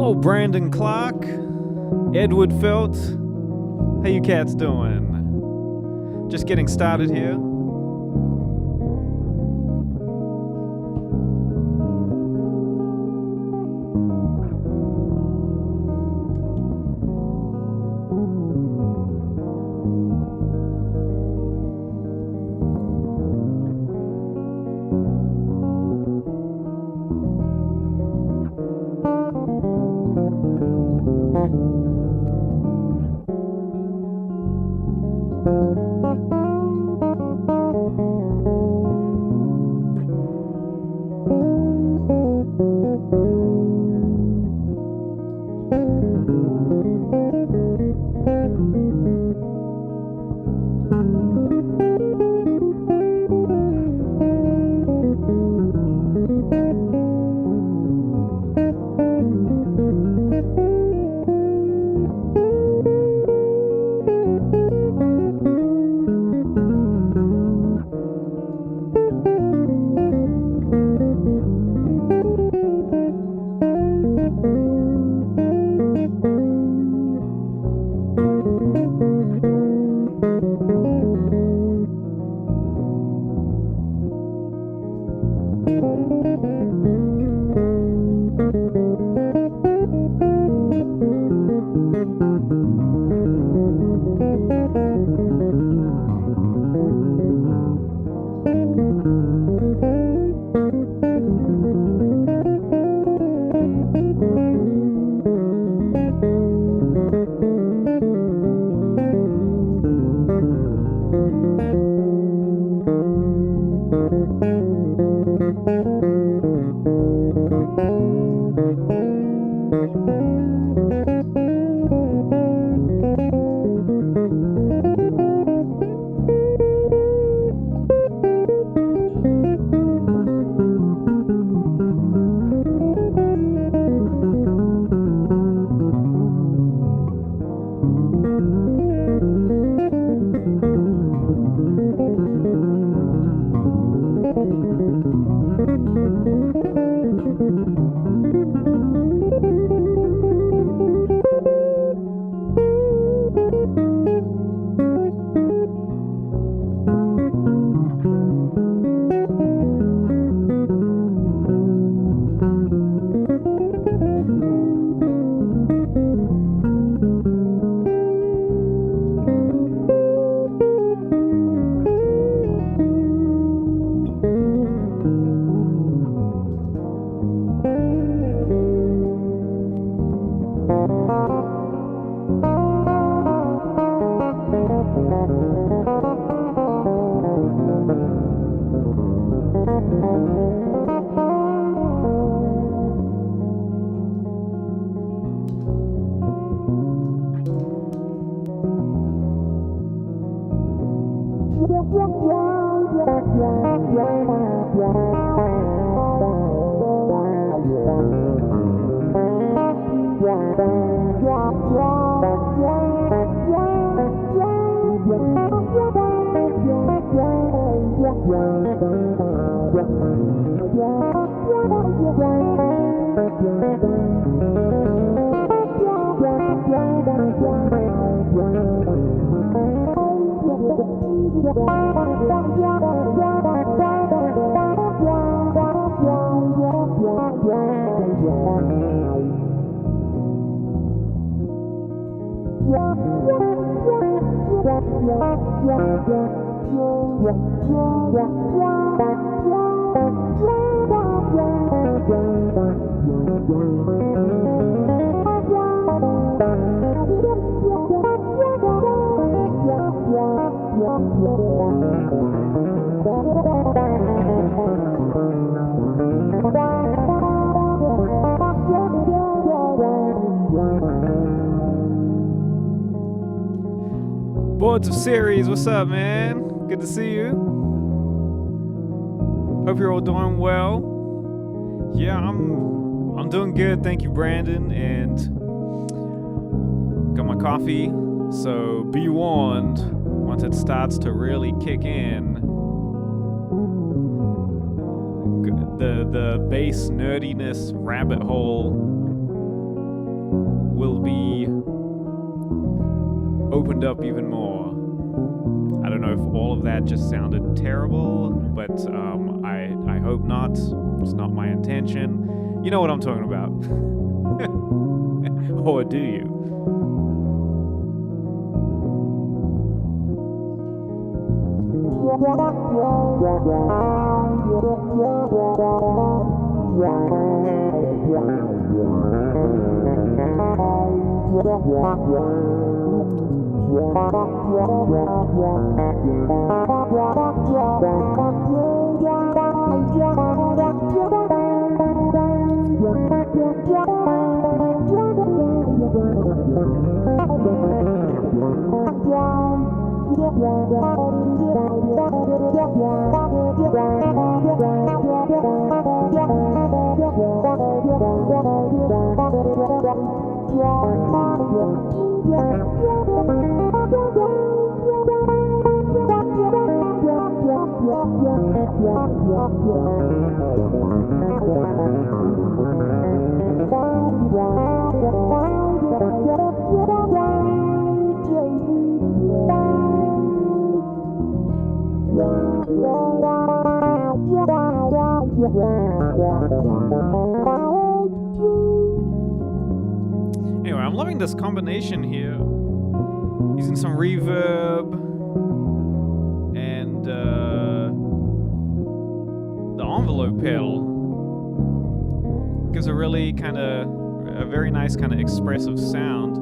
Hello, Brandon Clark, Edward Felt. How you cats doing? Just getting started here. Boards of Series, what's up, man? Good to see you. Hope you're all doing well. Yeah, I'm doing good, thank you, Brandon, and got my coffee, so be warned once it starts to really kick in. The bass nerdiness rabbit hole will be opened up even more. I don't know if all of that just sounded terrible, but I hope not. It's not my intention. You know what I'm talking about. Or do you? Anyway, I'm loving this combination here. Using some reverb and the envelope pedal gives a really a very nice kind of expressive sound,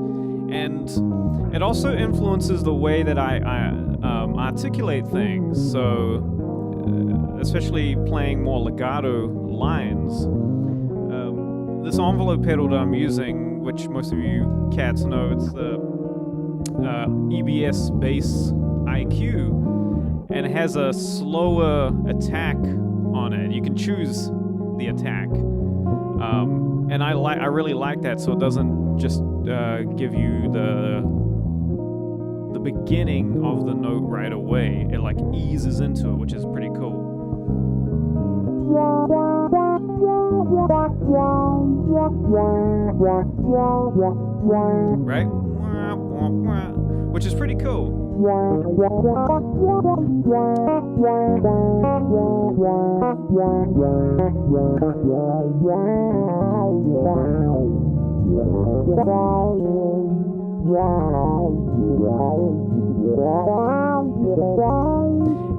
and it also influences the way that I articulate things. So especially playing more legato lines, this envelope pedal that I'm using, which most of you cats know, it's the EBS Bass IQ, and it has a slower attack on it. You can choose the attack, and I really like that, so it doesn't just give you the beginning of the note right away. It like eases into it, which is pretty cool. Right? Which is pretty cool.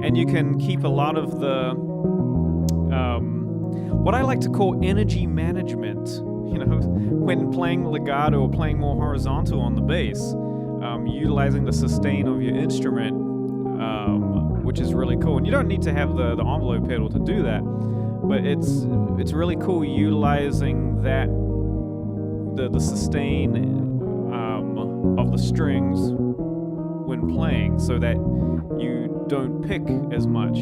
And you can keep a lot of the what I like to call energy management, when playing legato or playing more horizontal on the bass, utilizing the sustain of your instrument, which is really cool. And you don't need to have the envelope pedal to do that, but it's really cool utilizing that the sustain of the strings when playing, so that you don't pick as much.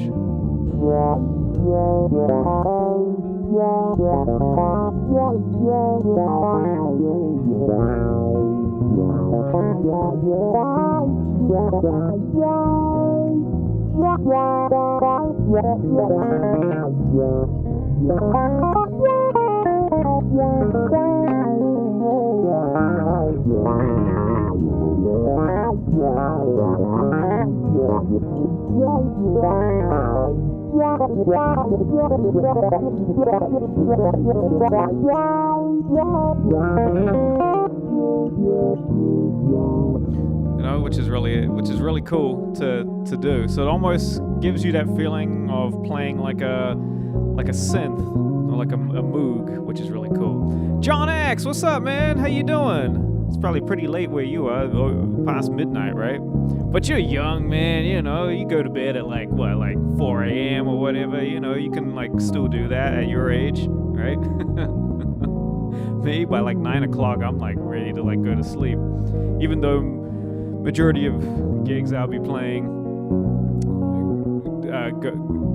Which is really cool to do. So it almost gives you that feeling of playing like a synth or like a Moog, which is really cool. John X, what's up, man? How you doing? It's probably pretty late where you are, past midnight, right? But you're young, man. You go to bed at like 4 a.m. or whatever. You can still do that at your age, right? Me, by 9 o'clock, I'm ready to go to sleep. Even though majority of gigs I'll be playing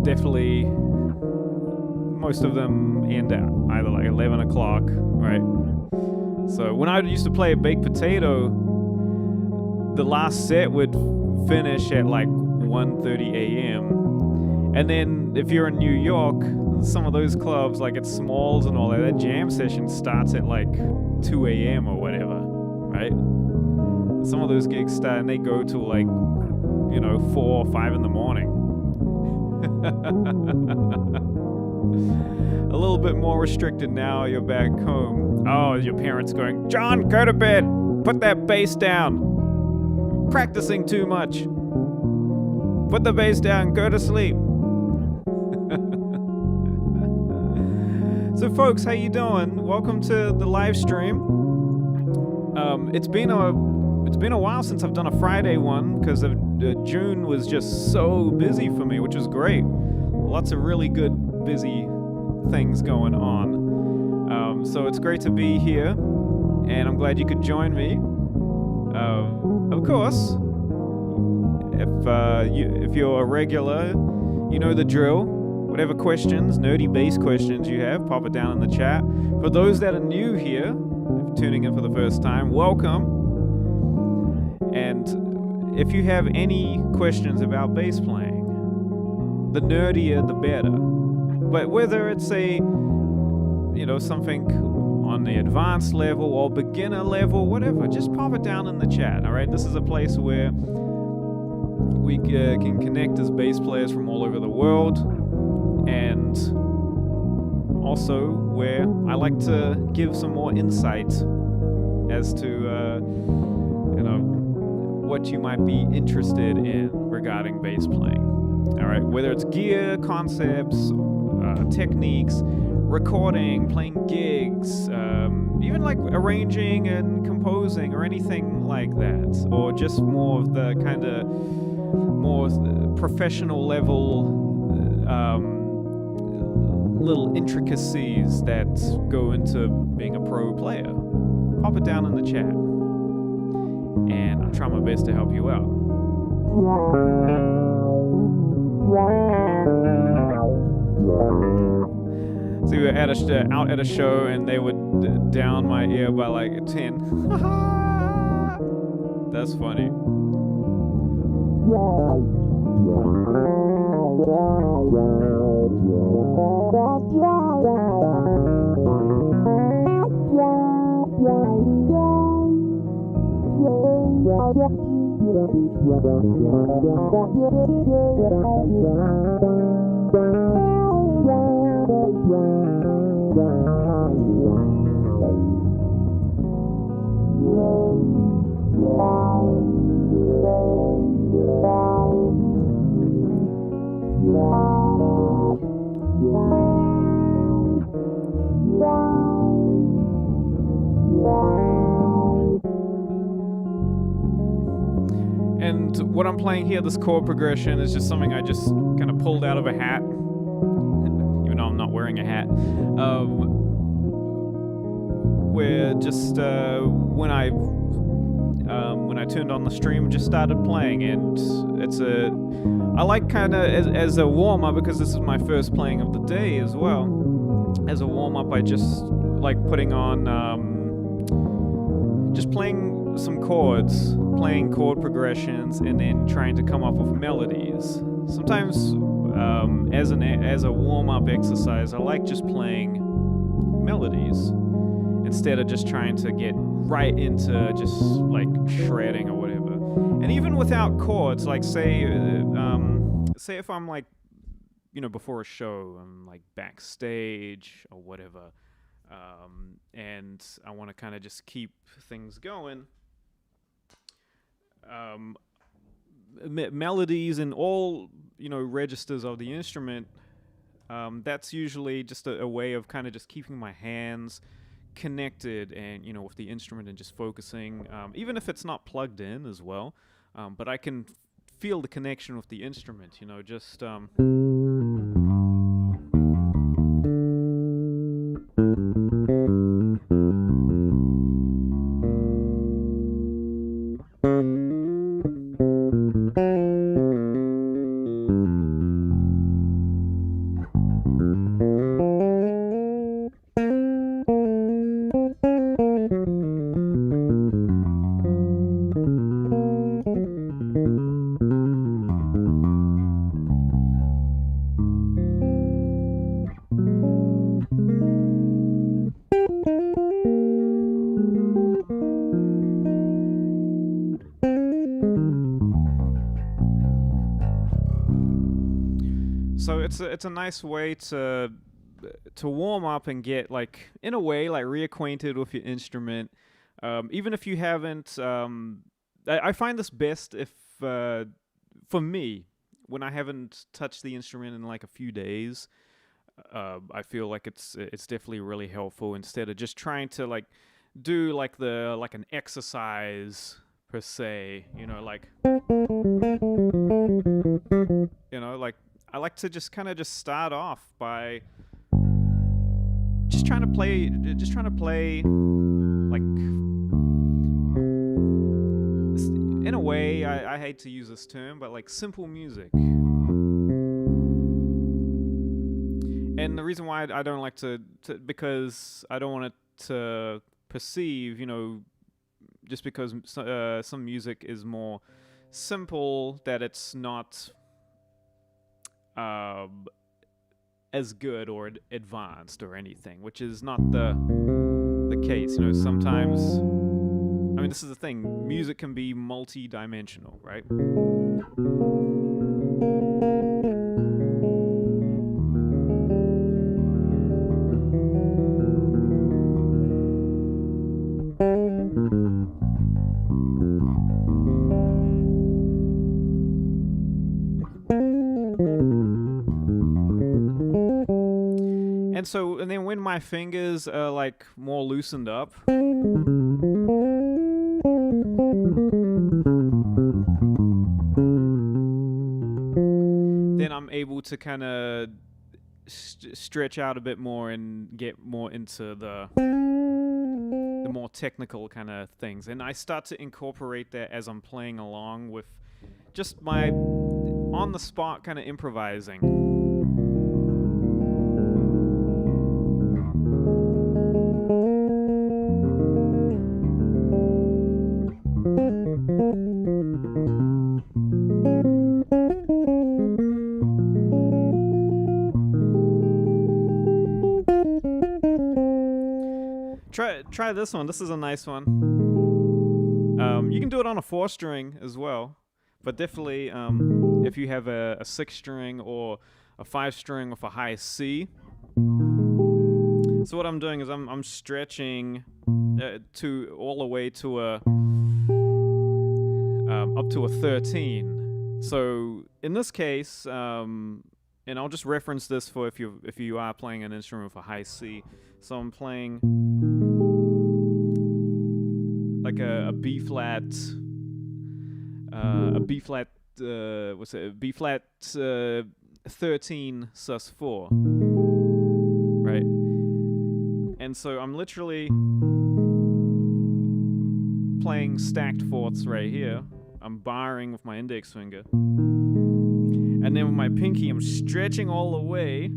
definitely most of them end at either 11 o'clock, right? So when I used to play a baked potato, the last set would finish at 1:30 a.m. And then if you're in New York, some of those clubs at Smalls and all that jam session starts at 2 a.m. or whatever, right? Some of those gigs start and they go till 4 or 5 in the morning. A little bit more restricted now you're back home. Oh, your parents going, John, go to bed. Put that bass down. Practicing too much. Put the bass down, go to sleep. So folks, how you doing? Welcome to the live stream. It's been a while since I've done a Friday one because June was just so busy for me, which was great. Lots of really good busy things going on. So it's great to be here, and I'm glad you could join me. Of course, if you're a regular, you know the drill. Whatever questions, nerdy bass questions you have, pop it down in the chat. For those that are new here, tuning in for the first time, welcome. And if you have any questions about bass playing, the nerdier the better. But whether it's something on the advanced level or beginner level, whatever, just pop it down in the chat, all right? This is a place where we can connect as bass players from all over the world and also where I like to give some more insight as to what you might be interested in regarding bass playing. All right, whether it's gear, concepts, techniques, recording, playing gigs, even like arranging and composing or anything like that, or just more of the kind of more professional level little intricacies that go into being a pro player. Pop it down in the chat, and I'll try my best to help you out. So we were out at a show, and they would down my ear by like 10. That's funny. And what I'm playing here, this chord progression, is just something I just kind of pulled out of a hat, even though I'm not wearing a hat. Where just when I turned on the stream, just started playing, and I like kind of as a warm up, because this is my first playing of the day as well. As a warm up, I just like putting on just playing some chords, playing chord progressions, and then trying to come up with melodies. Sometimes as a warm-up exercise, I like just playing melodies instead of just trying to get right into just like shredding or whatever. And even without chords, like say if I'm like, before a show, I'm like backstage or whatever, and I want to kind of just keep things going. Melodies and all registers of the instrument, that's usually just a way of kind of just keeping my hands connected and with the instrument, and just focusing, even if it's not plugged in as well, but I can feel the connection with the instrument, just so it's a nice way to warm up and get, like, in a way, like, reacquainted with your instrument, even if you haven't. I find this best if for me, when I haven't touched the instrument in like a few days. I feel like it's definitely really helpful, instead of just trying to like do like an exercise per se, like like I like to just kind of just start off by just trying to play like, in a way, I hate to use this term, but like simple music. And the reason why I don't like to because I don't want it to perceive, just because some music is more simple, that it's not as good or advanced or anything, which is not the case. Sometimes, I mean, this is the thing, music can be multi-dimensional, right? And then when my fingers are like more loosened up, then I'm able to kind of stretch out a bit more and get more into the more technical kind of things. And I start to incorporate that as I'm playing along with just my on the spot kind of improvising. Try this one. This is a nice one. You can do it on a 4-string as well, but definitely if you have a 6-string or a 5-string with a high C. So what I'm doing is I'm stretching to all the way to up to a 13. So in this case, and I'll just reference this for if you are playing an instrument with a high C. So I'm playing like a B flat, what's it? B flat 13 sus4, right? And so I'm literally playing stacked fourths right here. I'm barring with my index finger, and then with my pinky, I'm stretching all the way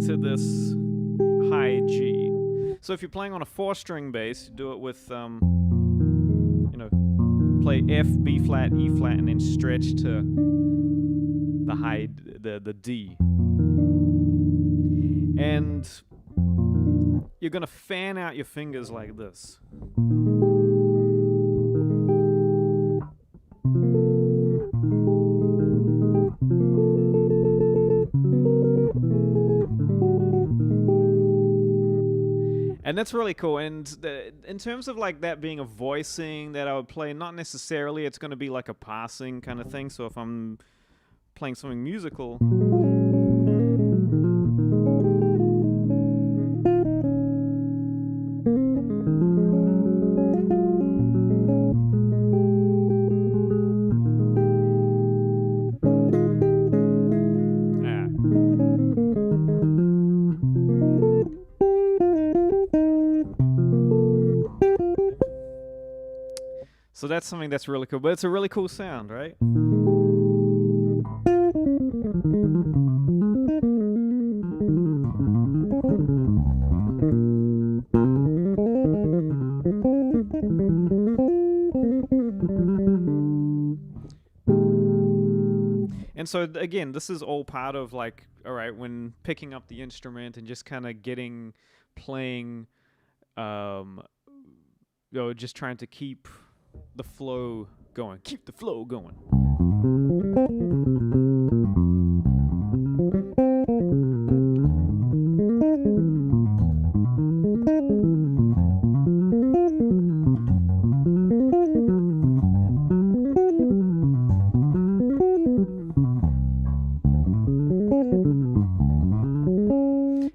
to this high G. So if you're playing on a 4-string bass, do it with, play F, B flat, E flat, and then stretch to the high, the D. And you're gonna fan out your fingers like this. And that's really cool. And in terms of like that being a voicing that I would play, not necessarily. It's going to be like a passing kind of thing. So if I'm playing something musical, so that's something that's really cool. But it's a really cool sound, right? And so again, this is all part of like, all right, when picking up the instrument and just kind of playing, just trying to keep the flow going. Keep the flow going.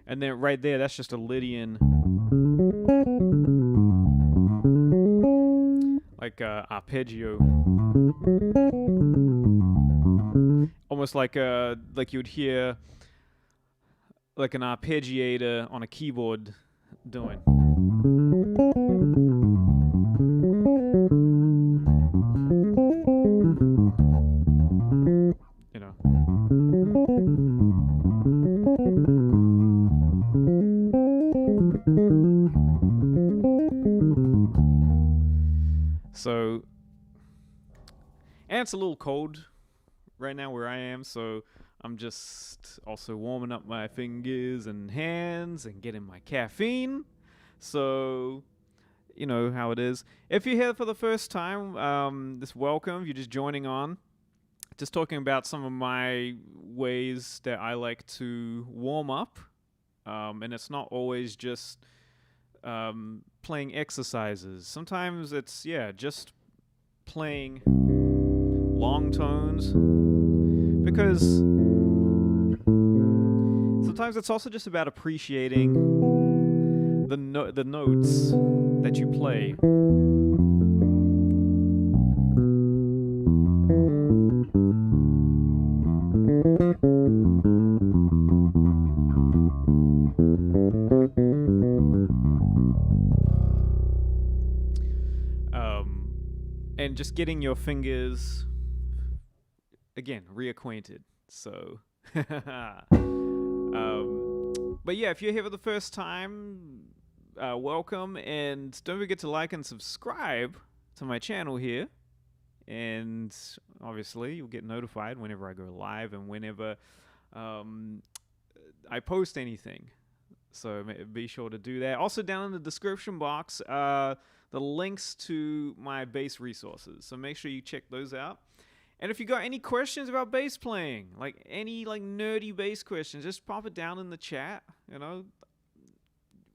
And then right there, that's just a Lydian, like arpeggio, almost like you'd hear like an arpeggiator on a keyboard doing. You know. So, and it's a little cold right now where I am, so I'm just also warming up my fingers and hands and getting my caffeine. So, you know how it is. If you're here for the first time, just welcome. If you're just joining on, just talking about some of my ways that I like to warm up. And it's not always just playing exercises. Sometimes it's, just playing long tones. Because sometimes it's also just about appreciating the notes that you play. And just getting your fingers, again, reacquainted. So, but yeah, if you're here for the first time, welcome, and don't forget to like and subscribe to my channel here. And obviously, you'll get notified whenever I go live and whenever I post anything. So be sure to do that. Also, down in the description box, the links to my bass resources. So make sure you check those out. And if you got any questions about bass playing, like any nerdy bass questions, just pop it down in the chat. You know,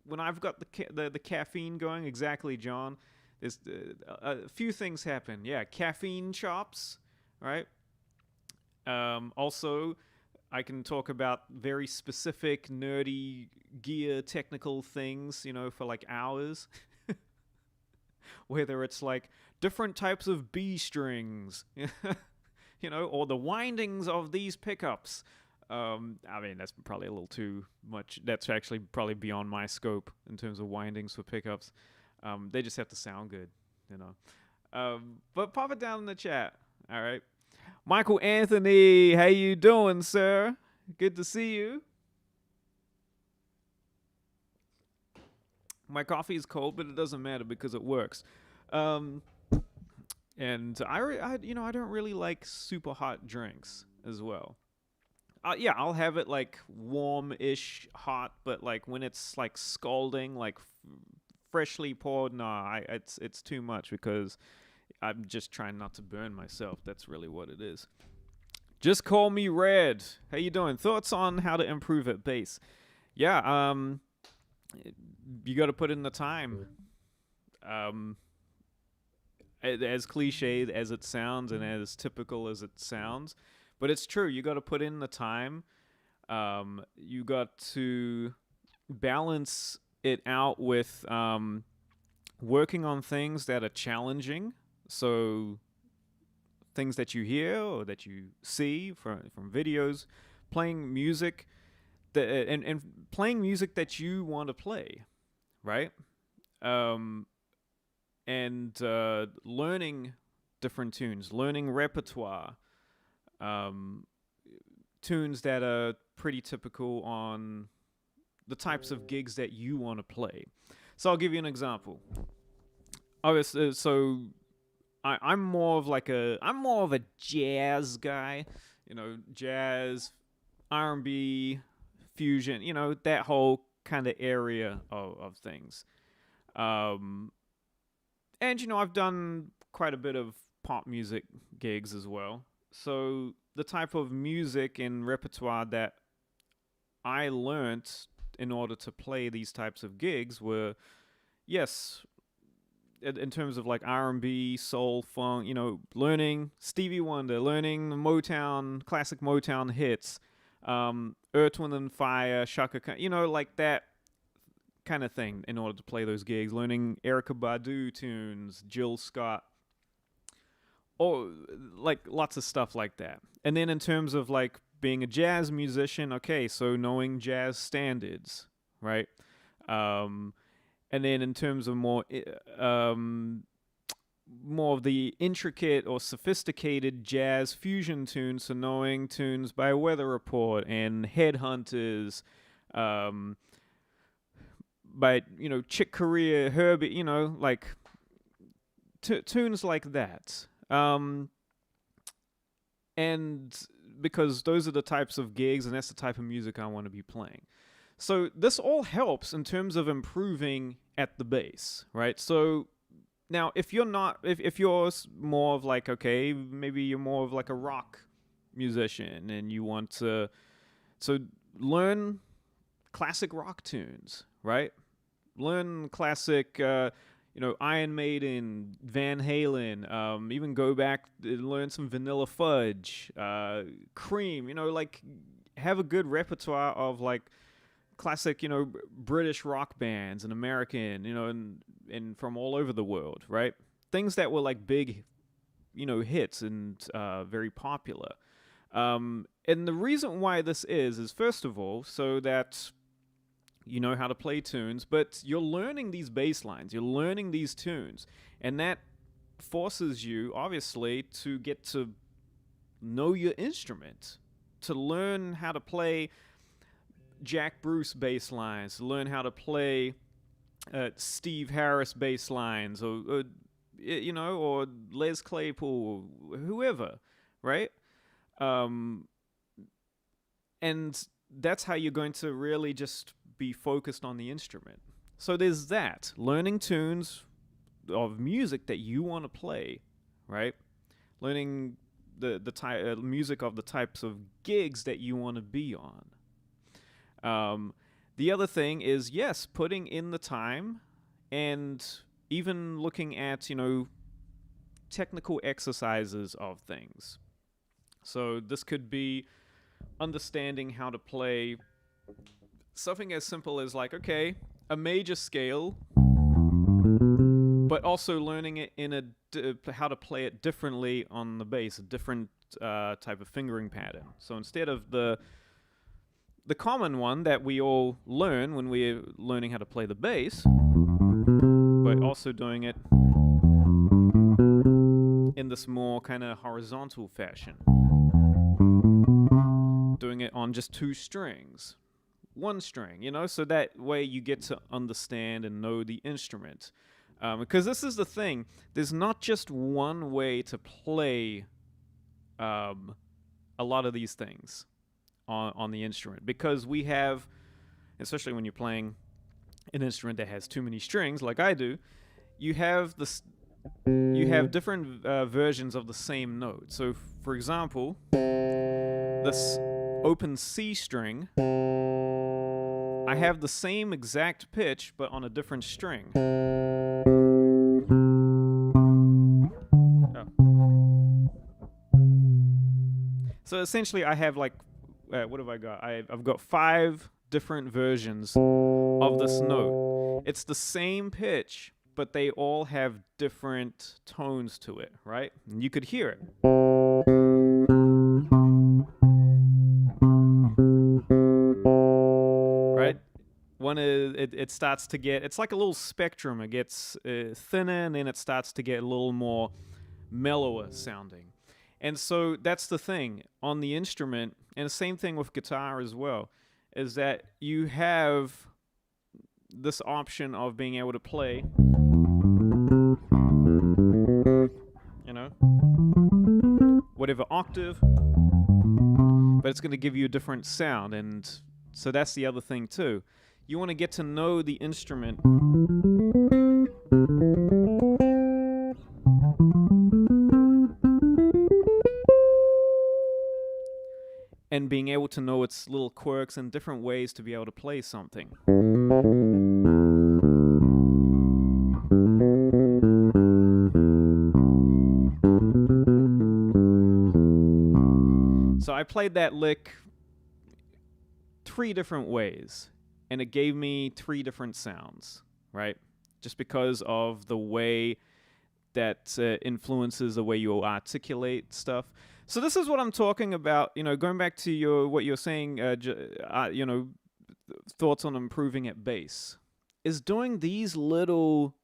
when I've got the caffeine going, exactly, John. There's a few things happen. Yeah, caffeine chops, right? Also, I can talk about very specific nerdy gear technical things, you know, for like hours. Whether it's like different types of B strings, you know, or the windings of these pickups. I mean, that's probably a little too much. That's actually probably beyond my scope in terms of windings for pickups. They just have to sound good, you know. But pop it down in the chat, all right? Michael Anthony, how you doing, sir? Good to see you. My coffee is cold, but it doesn't matter because it works. And I don't really like super hot drinks as well. Yeah, I'll have it like warm-ish hot, but like when it's like scalding, like freshly poured, nah, it's too much because I'm just trying not to burn myself. That's really what it is. Just call me Red. How you doing? Thoughts on how to improve at bass? Yeah, you got to put in the time. As cliched as it sounds and as typical as it sounds, but it's true. You got to put in the time. You got to balance it out with working on things that are challenging. So things that you hear or that you see from videos, playing music and playing music that you want to play, right? And learning different tunes, learning repertoire, tunes that are pretty typical on the types of gigs that you want to play. So I'll give you an example. Obviously, so I'm more of a jazz guy, you know, jazz, R&B, fusion, you know, that whole kind of area of things. And, you know, I've done quite a bit of pop music gigs as well. So the type of music and repertoire that I learned in order to play these types of gigs were, yes, in terms of like R&B, soul, funk, you know, learning Stevie Wonder, learning Motown, classic Motown hits, Earth, Wind and Fire, Shaka Khan, you know, like that kind of thing in order to play those gigs, learning Erykah Badu tunes, Jill Scott, or like lots of stuff like that. And then in terms of like being a jazz musician, okay, so knowing jazz standards, right? And then in terms of more of the intricate or sophisticated jazz fusion tunes, so knowing tunes by Weather Report and Headhunters, by, you know, Chick Corea, Herbie, you know, like tunes like that. And because those are the types of gigs and that's the type of music I want to be playing. So this all helps in terms of improving at the bass, right? So now if you're not, if you're more of like, okay, maybe you're more of like a rock musician and you want to, so learn classic rock tunes, right? Learn classic, you know, Iron Maiden, Van Halen, even go back and learn some Vanilla Fudge, Cream, you know, like have a good repertoire of like classic, British rock bands and American, and from all over the world, right? Things that were like big, hits and very popular. And the reason why this is first of all, so that you know how to play tunes, but you're learning these bass lines, you're learning these tunes, and that forces you, obviously, to get to know your instrument, to learn how to play Jack Bruce bass lines, to learn how to play Steve Harris bass lines, or Les Claypool, or whoever, right? And that's how you're going to really just be focused on the instrument. So there's that, learning tunes of music that you want to play, right? Learning the music of the types of gigs that you want to be on. The other thing is, yes, putting in the time and even looking at, technical exercises of things. So this could be understanding how to play something as simple as like, okay, a major scale, but also learning it in how to play it differently on the bass, a different type of fingering pattern. So instead of the common one that we all learn when we're learning how to play the bass, but also doing it in this more kind of horizontal fashion. Doing it on just 2 strings, 1 string, so that way you get to understand and know the instrument. Because this is the thing, there's not just one way to play a lot of these things on the instrument, because we have, especially when you're playing an instrument that has too many strings, like I do, you have different versions of the same note. So, for example, this open C string, I have the same exact pitch, but on a different string. So essentially, I have like, what have I got? I've got 5 different versions of this note. It's the same pitch, but they all have different tones to it, right? And you could hear it. Right? One is, it starts to get, it's like a little spectrum. It gets thinner, and then it starts to get a little more mellower sounding. And so that's the thing on the instrument, and the same thing with guitar as well, is that you have this option of being able to play, whatever octave, but it's going to give you a different sound. And so that's the other thing too. You want to get to know the instrument and being able to know its little quirks and different ways to be able to play something. So I played that lick 3 different ways, and it gave me 3 different sounds, right? Just because of the way that influences the way you articulate stuff. So this is what I'm talking about, going back to what you're saying, thoughts on improving at bass, is doing these little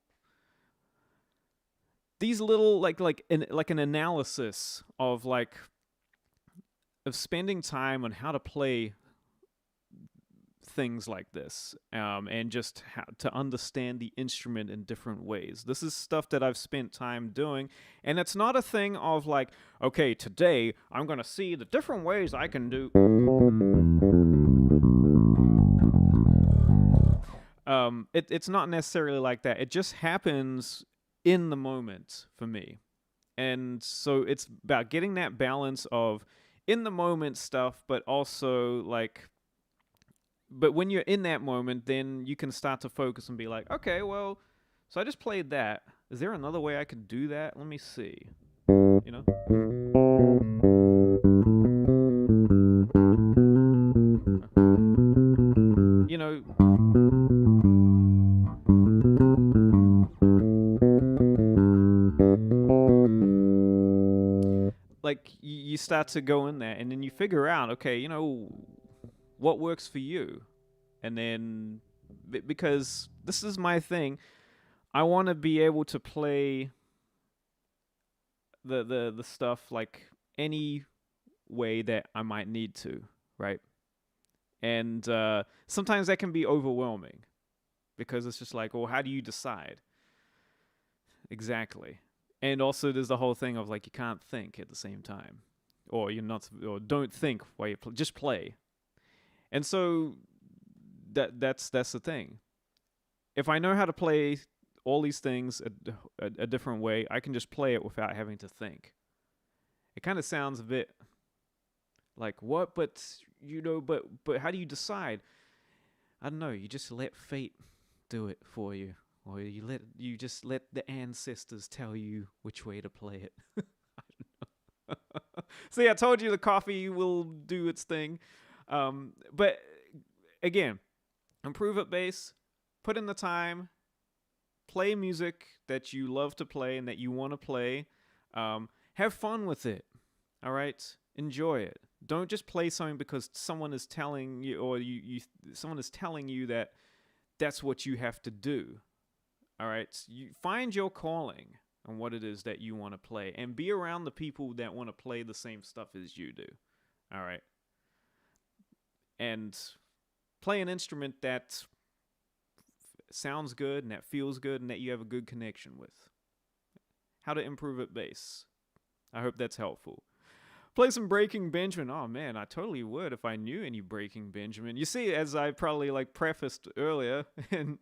like an analysis of spending time on how to play things like this, and just how to understand the instrument in different ways. This is stuff that I've spent time doing, and it's not a thing of like, okay, today I'm going to see the different ways I can do. It's not necessarily like that. It just happens in the moment for me. And so it's about getting that balance of in the moment stuff, but also but when you're in that moment, then you can start to focus and be like, okay, well, so I just played that. Is there another way I could do that? Let me see. you start to go in there, and then you figure out, okay, you know, what works for you, and then because this is my thing, I want to be able to play the stuff like any way that I might need to, right? And sometimes that can be overwhelming because it's just like, well, how do you decide? Exactly. And also there's the whole thing of like you can't think at the same time, or you're not, or don't think while you just play. And so that's the thing. If I know how to play all these things a different way, I can just play it without having to think. It kind of sounds a bit like, what? But you know, but how do you decide? I don't know. You just let fate do it for you, or you just let the ancestors tell you which way to play it. I don't know. See, I told you the coffee will do its thing. But again, improve at bass, put in the time, play music that you love to play and that you want to play. Have fun with it. All right, enjoy it. Don't just play something because someone is telling you, or someone is telling you that that's what you have to do. All right, you find your calling and what it is that you want to play, and be around the people that want to play the same stuff as you do. All right, and play an instrument that sounds good and that feels good and that you have a good connection with. How to improve at bass. I hope that's helpful. Play some Breaking Benjamin. Oh man, I totally would if I knew any Breaking Benjamin. You see, as I probably like prefaced earlier, and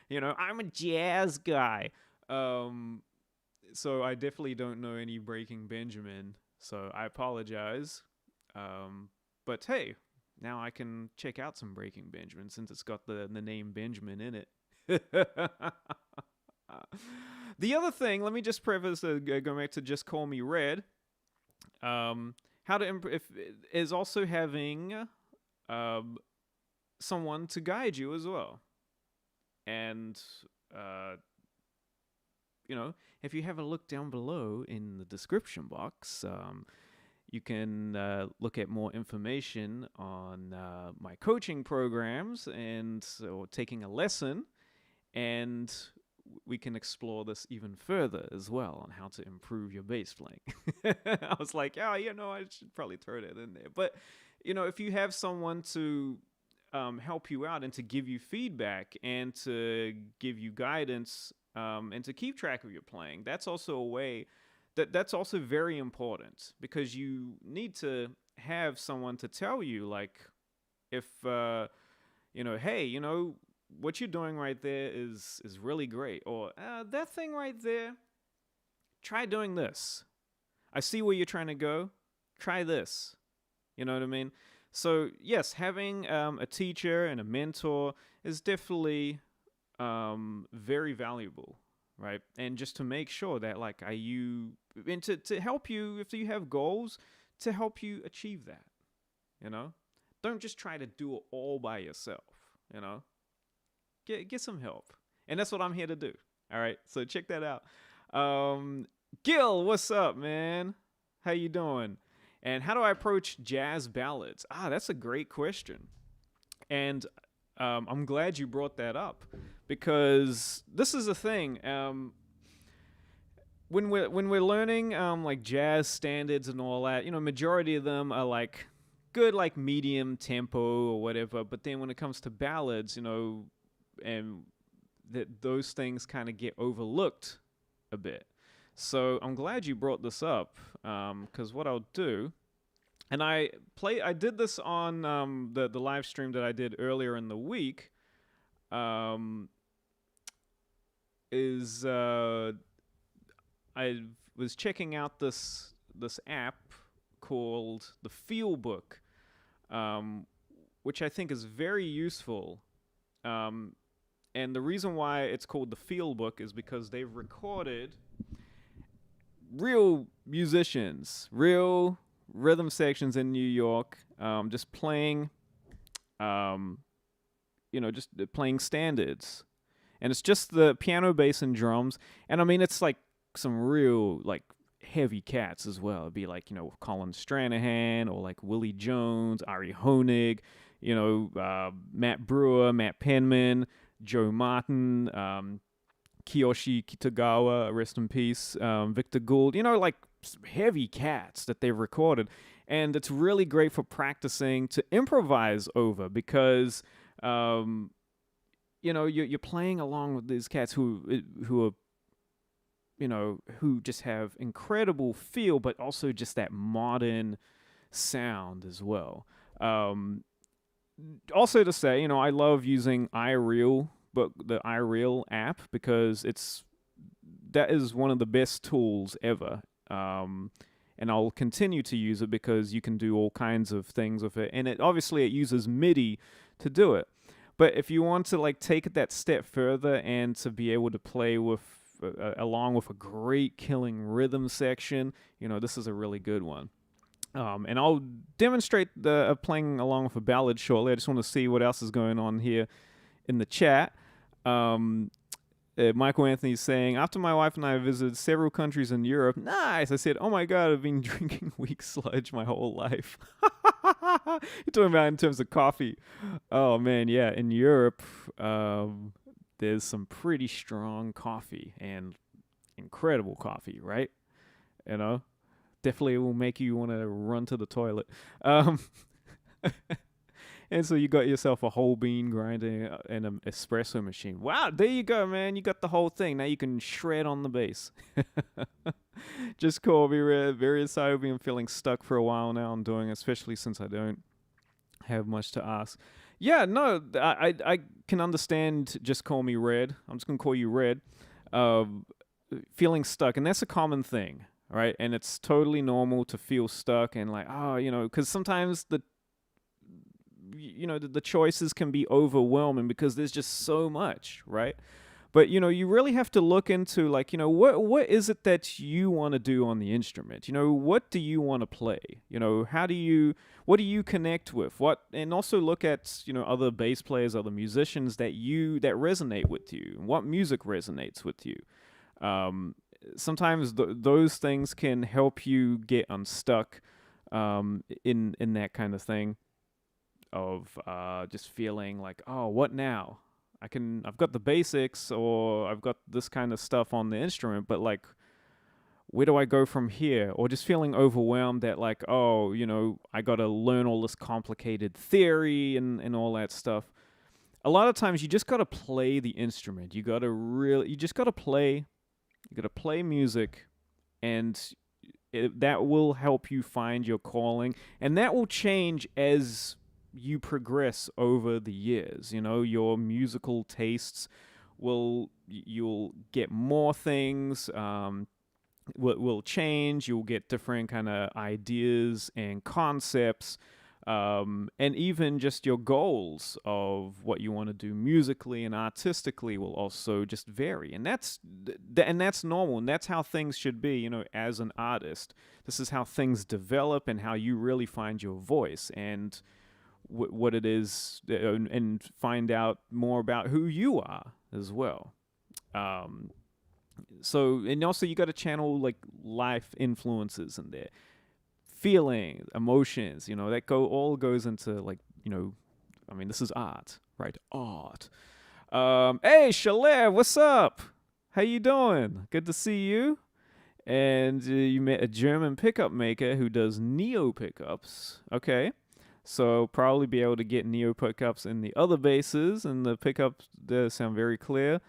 you know, I'm a jazz guy. So I definitely don't know any Breaking Benjamin. So I apologize. But hey, now I can check out some Breaking Benjamin since it's got the name Benjamin in it. The other thing, let me just preface, going back to Just Call Me Red. How to is also having someone to guide you as well. And you know, if you have a look down below in the description box, you can look at more information on my coaching programs or taking a lesson, and we can explore this even further as well on how to improve your bass playing. I was like, oh, you know, I should probably throw that in there. But, you know, if you have someone to help you out and to give you feedback and to give you guidance and to keep track of your playing, that's also a way that's also very important, because you need to have someone to tell you, like, if, you know, hey, you know, what you're doing right there is really great. Or that thing right there, try doing this. I see where you're trying to go. Try this. You know what I mean? So, yes, having a teacher and a mentor is definitely very valuable, right? And just to make sure that, like, and to help you, if you have goals, to help you achieve that, you know? Don't just try to do it all by yourself, you know? Get some help. And that's what I'm here to do. All right, so check that out. Gil, what's up, man? How you doing? And how do I approach jazz ballads? That's a great question. And I'm glad you brought that up, because this is the thing. When we're learning like jazz standards and all that, you know, majority of them are like good, like medium tempo or whatever. But then when it comes to ballads, you know, and those things kind of get overlooked a bit. So I'm glad you brought this up, because what I'll do, and I did this on the live stream that I did earlier in the week, is I was checking out this app called the Feel Book, which I think is very useful. And the reason why it's called the Feel Book is because they've recorded real musicians, real rhythm sections in New York, just playing, you know, just playing standards. And it's just the piano, bass, and drums. And I mean, it's like some real, like, heavy cats as well. It'd be like, Colin Stranahan or like Willie Jones, Ari Honig, Matt Brewer, Matt Penman, Joe Martin, Kiyoshi Kitagawa, rest in peace, Victor Gould, like heavy cats that they've recorded. And it's really great for practicing to improvise over because, you're playing along with these cats who are, who just have incredible feel, but also just that modern sound as well. Also to say, I love using iReal, but the iReal app, because that is one of the best tools ever. And I'll continue to use it because you can do all kinds of things with it. And it uses MIDI to do it. But if you want to like take it that step further and to be able to play with along with a great killing rhythm section, this is a really good one. And I'll demonstrate the playing along with a ballad shortly. I just want to see what else is going on here in the chat. Michael Anthony's saying, after my wife and I visited several countries in Europe, nice. I said, oh my God, I've been drinking weak sludge my whole life. You're talking about in terms of coffee. Oh man, yeah, in Europe, there's some pretty strong coffee and incredible coffee, right? Definitely will make you want to run to the toilet. And so you got yourself a whole bean grinder and an espresso machine. Wow, there you go, man. You got the whole thing. Now you can shred on the bass. Just call me red. Very excited. I've been feeling stuck for a while now. I'm doing it, especially since I don't have much to ask. Yeah, no, I can understand just call me red. I'm just going to call you red. Feeling stuck. And that's a common thing, right? And it's totally normal to feel stuck and like, because sometimes the choices can be overwhelming because there's just so much, right? But you really have to look into like, what is it that you want to do on the instrument? What do you want to play? What do you connect with? And also look at other bass players, other musicians that resonate with you. What music resonates with you? Sometimes those things can help you get unstuck in that kind of thing. Of just feeling like, oh, what now? I've got the basics, or I've got this kind of stuff on the instrument, but like, where do I go from here? Or just feeling overwhelmed that like, oh, I got to learn all this complicated theory and all that stuff. A lot of times you just got to play the instrument. You got to play music, and that will help you find your calling, and that will change as you progress over the years. Your musical tastes you'll get more things, will change. You'll get different kind of ideas and concepts, and even just your goals of what you want to do musically and artistically will also just vary. And that's normal, and that's how things should be. As an artist, this is how things develop and how you really find your voice and what it is, and find out more about who you are as well. So, and also you got to channel like life influences in there, feelings, emotions, that all goes into like, this is art, right? Art. Hey, Shalev, what's up? How you doing? Good to see you. And you met a German pickup maker who does neo pickups. Okay. So probably be able to get neo pickups in the other basses, and the pickups there sound very clear,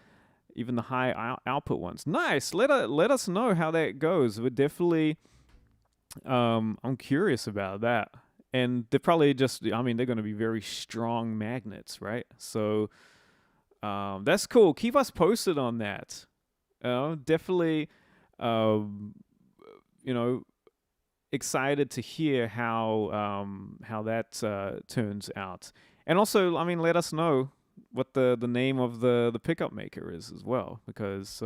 even the high output ones. Nice. Let us know how that goes. We're definitely, I'm curious about that. And they're probably just, they're going to be very strong magnets, right? So that's cool. Keep us posted on that. Definitely, excited to hear how that turns out. And also, let us know what the name of the pickup maker is as well, because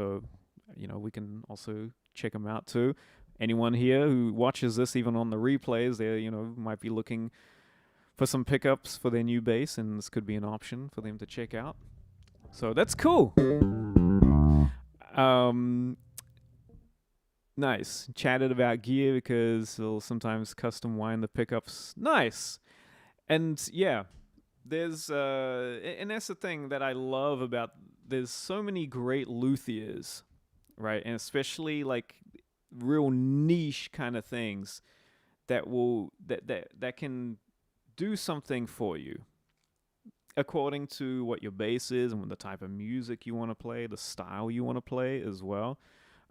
we can also check them out too. Anyone here who watches this, even on the replays, they might be looking for some pickups for their new bass, and this could be an option for them to check out. So that's cool. Nice. Chatted about gear because he'll sometimes custom wind the pickups. Nice. And yeah, and that's the thing that I love about. There's so many great luthiers, right? And especially like real niche kind of things that can do something for you according to what your bass is and what the type of music you want to play, the style you want to play as well.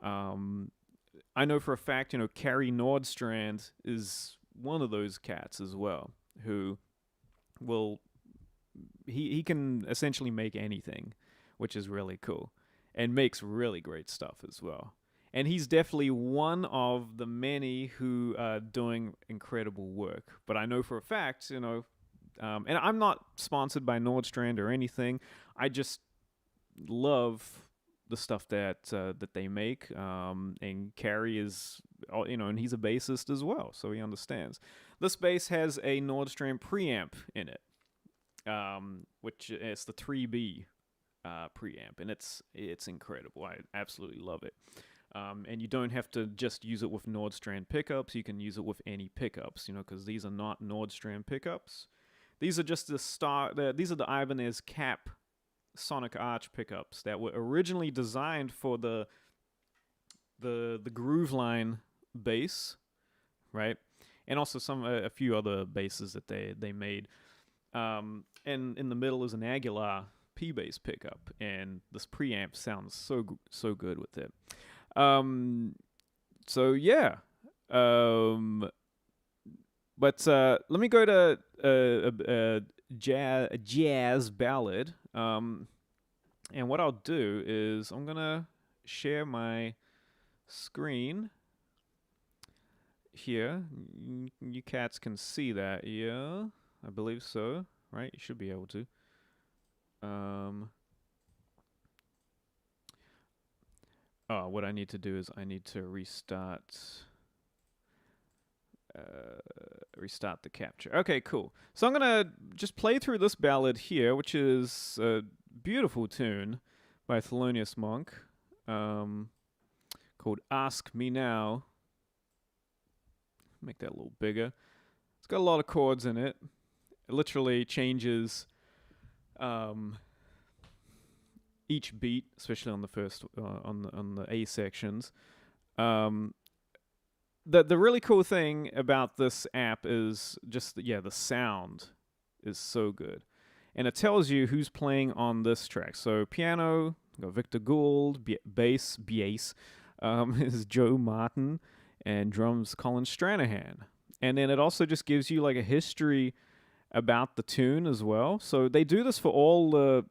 I know for a fact, Carrie Nordstrand is one of those cats as well, who will he can essentially make anything, which is really cool, and makes really great stuff as well. And he's definitely one of the many who are doing incredible work. But I know for a fact, and I'm not sponsored by Nordstrand or anything. I just love the stuff that they make. And Carrie is, and he's a bassist as well, so he understands. This bass has a Nordstrand preamp in it, which is the 3B preamp, and it's incredible. I absolutely love it. And you don't have to just use it with Nordstrand pickups. You can use it with any pickups, because these are not Nordstrand pickups. These are just these are the Ibanez Cap Sonic Arch pickups that were originally designed for the Groove Line bass, right? And also a few other basses that they made. And in the middle is an Aguilar P-bass pickup, and this preamp sounds so good with it. So yeah. But let me go to a jazz ballad. And what I'll do is I'm gonna share my screen here. You cats can see that, yeah? I believe so, right? You should be able to. What I need to do is I need to restart the capture. Okay, cool. So I'm gonna just play through this ballad here, which is a beautiful tune by Thelonious Monk, called "Ask Me Now." Make that a little bigger. It's got a lot of chords in it. It literally changes each beat, especially on the first on the A sections. The really cool thing about this app is just the sound is so good, and it tells you who's playing on this track. So piano, got Victor Gould, bass is Joe Martin, and drums Colin Stranahan. And then it also just gives you like a history about the tune as well. So they do this for all the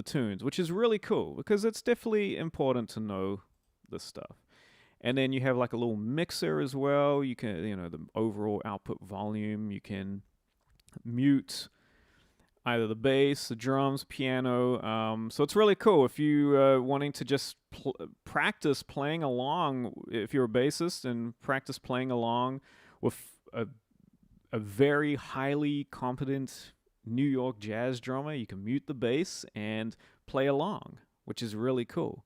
tunes, which is really cool because it's definitely important to know this stuff. And then you have like a little mixer as well. You can, the overall output volume. You can mute either the bass, the drums, piano. So it's really cool if you wanting to just practice playing along. If you're a bassist and practice playing along with a very highly competent New York jazz drummer, you can mute the bass and play along, which is really cool.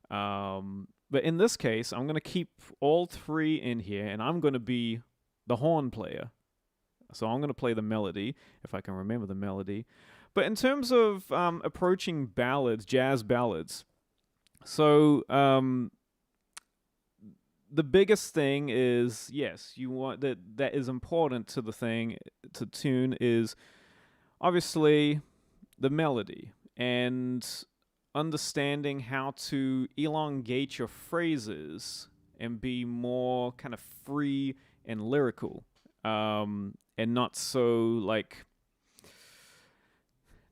But in this case, I'm going to keep all three in here, and I'm going to be the horn player. So I'm going to play the melody, if I can remember the melody. But in terms of approaching ballads, jazz ballads, so the biggest thing is, yes, you want that is important to the thing, to tune, is obviously the melody and understanding how to elongate your phrases and be more kind of free and lyrical, and not so like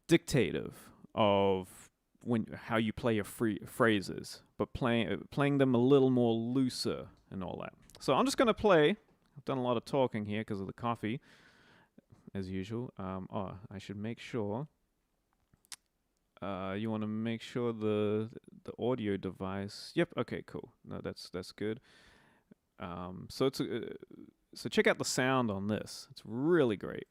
dictative of how you play your free phrases, but playing them a little more looser and all that. So I'm just gonna play. I've done a lot of talking here because of the coffee, as usual. I should make sure. You want to make sure the audio device. Yep. Okay. Cool. No, that's good. So so check out the sound on this. It's really great.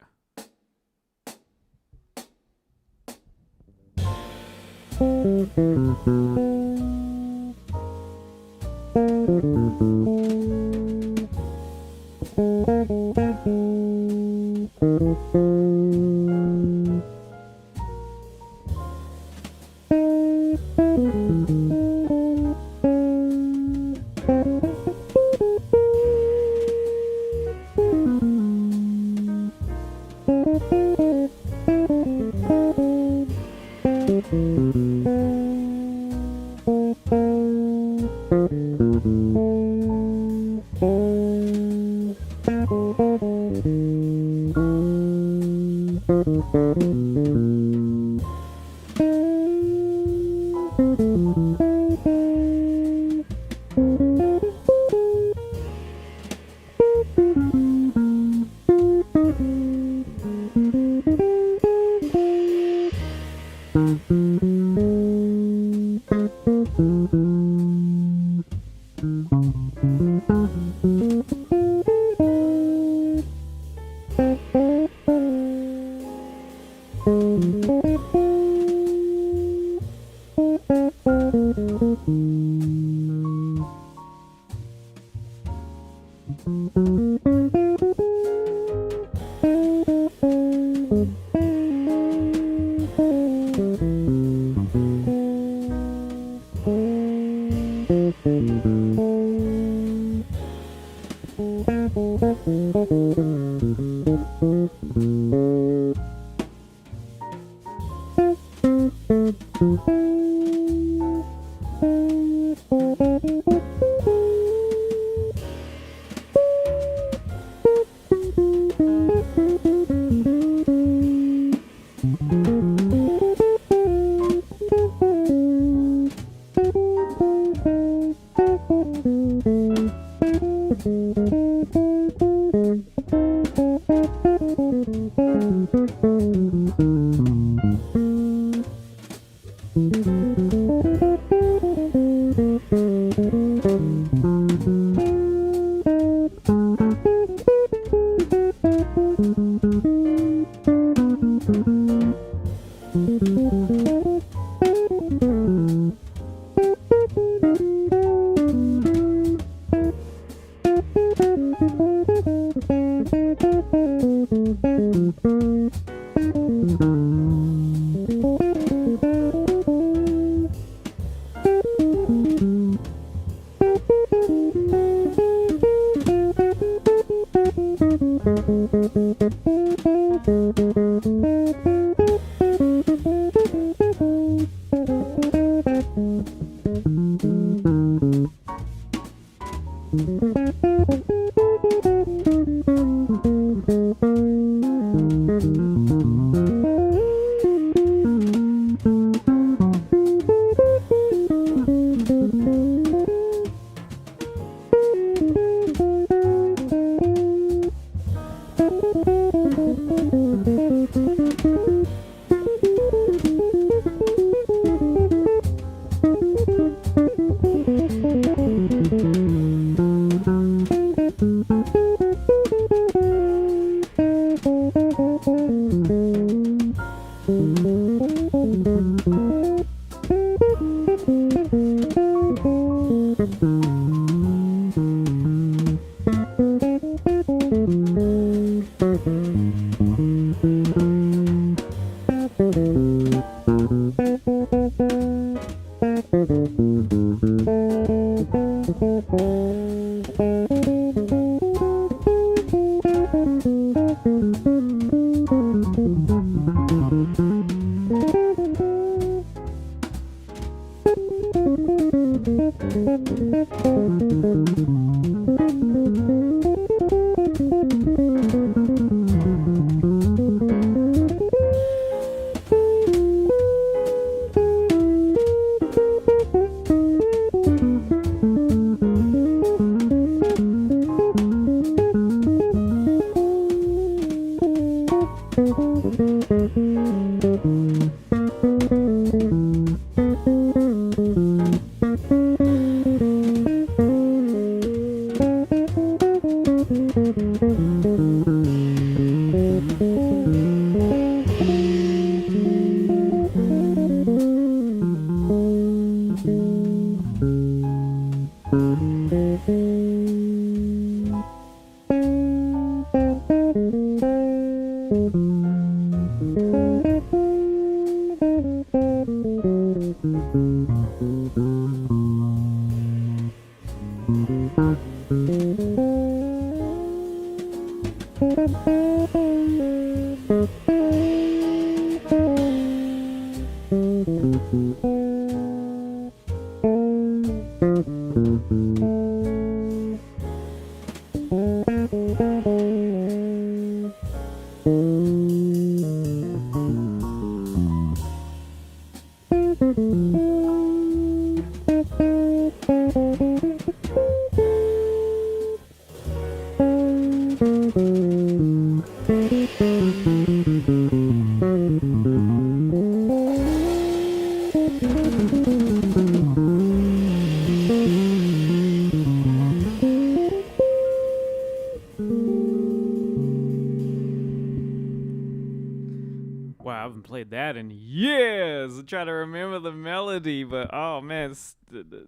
Wow, I haven't played that in years. I try to remember the melody, but oh man,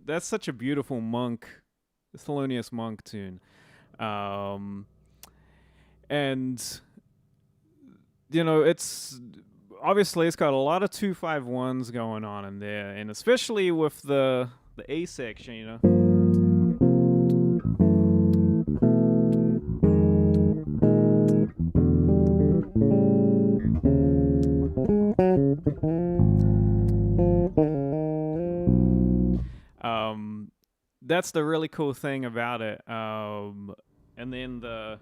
that's such a beautiful monk, Thelonious Monk tune. And you know, it's obviously it's got a lot of 2-5-1s going on in there, and especially with the A section, you know. That's the really cool thing about it. And then the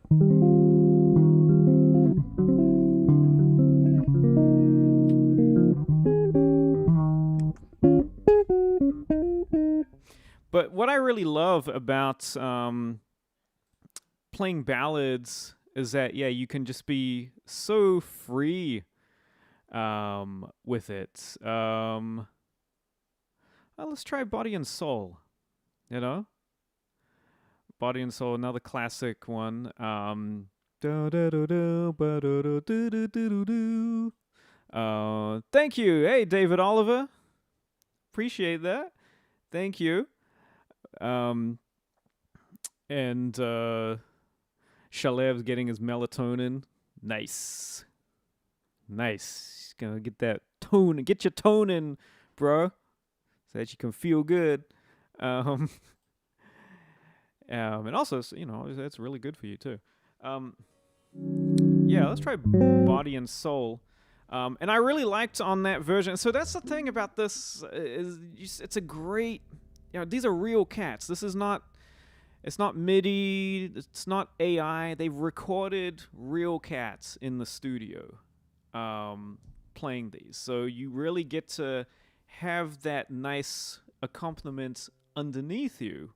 but what I really love about playing ballads is that you can just be so free with it. Let's try Body and Soul. You know, Body and Soul, another classic one. Thank you. Hey, David Oliver. Appreciate that. Thank you. And Shalev's getting his melatonin. Nice. Gonna get that tone. Get your tone in, bro, so that you can feel good. And also, you know, that's really good for you too. Let's try Body and Soul. And I really liked on that version. So that's the thing about this it's a great, you know, these are real cats. This is not, it's not MIDI, it's not AI. They've recorded real cats in the studio playing these. So you really get to have that nice accompaniment underneath you.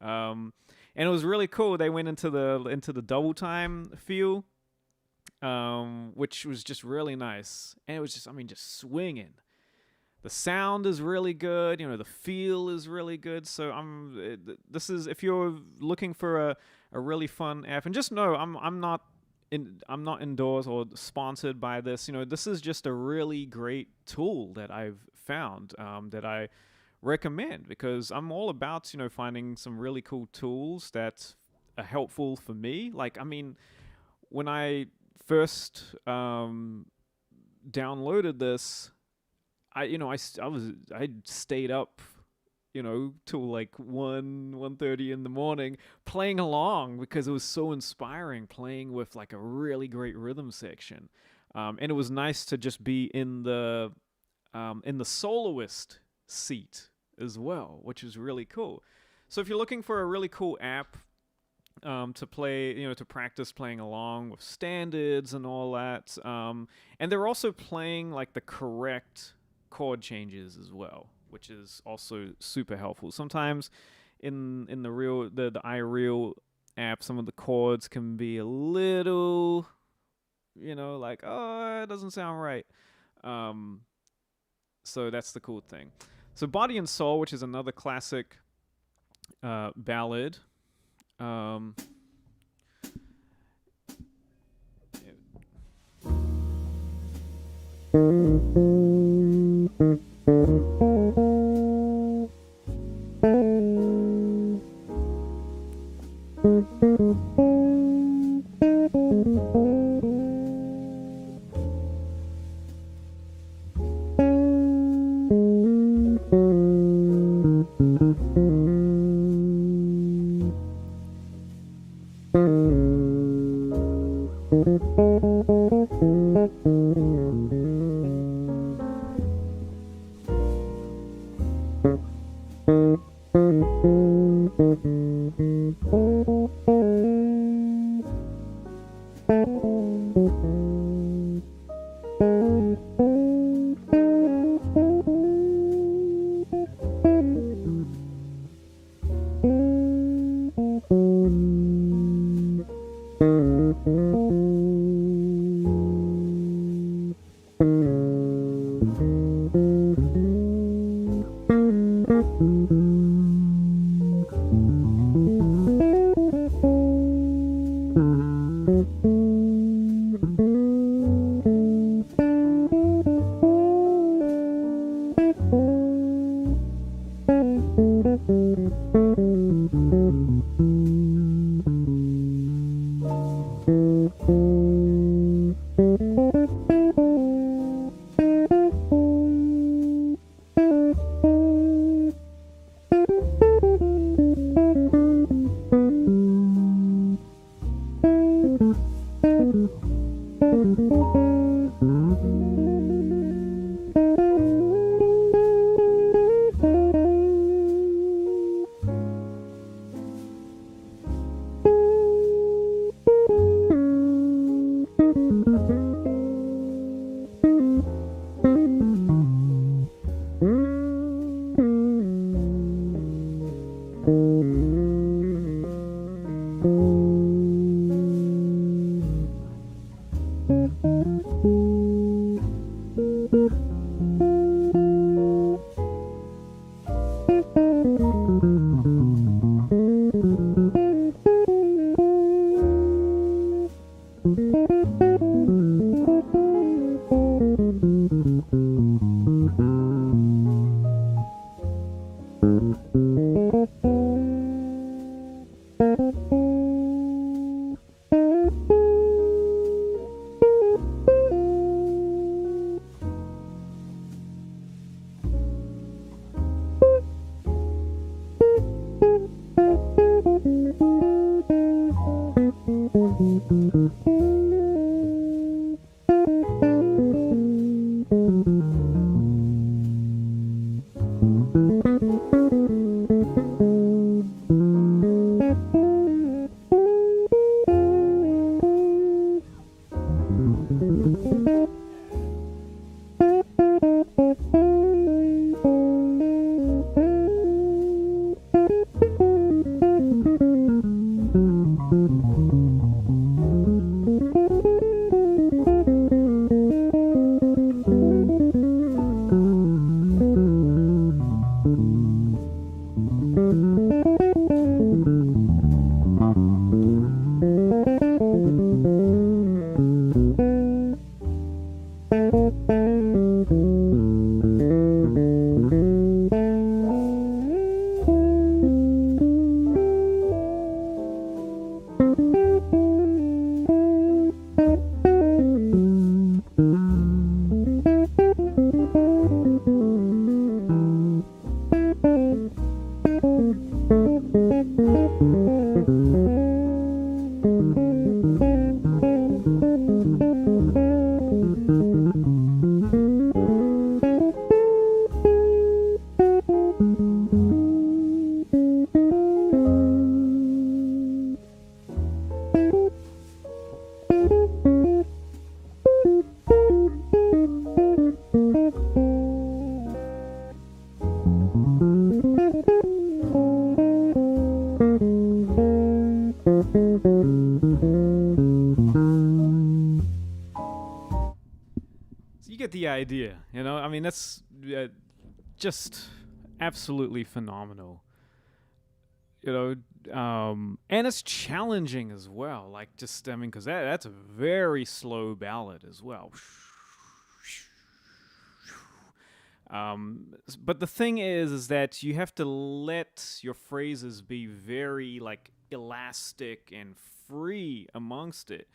And it was really cool. They went into the double time feel, which was just really nice. And it was just, I mean, just swinging. The sound is really good. You know, the feel is really good. So this is, if you're looking for a really fun app, and just know I'm not endorsed or sponsored by this. You know, this is just a really great tool that I've found that I recommend, because I'm all about, you know, finding some really cool tools that are helpful for me. Like, I mean, when I first downloaded this, I stayed up, you know, till like 1:30 in the morning playing along, because it was so inspiring, playing with like a really great rhythm section. And it was nice to just be in the soloist seat as well, which is really cool. So if you're looking for a really cool app to play, you know, to practice playing along with standards and all that, and they're also playing like the correct chord changes as well, which is also super helpful. Sometimes in the iReal app, some of the chords can be a little, you know, like, oh, it doesn't sound right. So that's the cool thing. So Body and Soul, which is another classic ballad. The idea, you know, I mean, that's just absolutely phenomenal, you know, and it's challenging as well, like, just, I mean, because that's a very slow ballad as well. But the thing is that you have to let your phrases be very, like, elastic and free amongst it,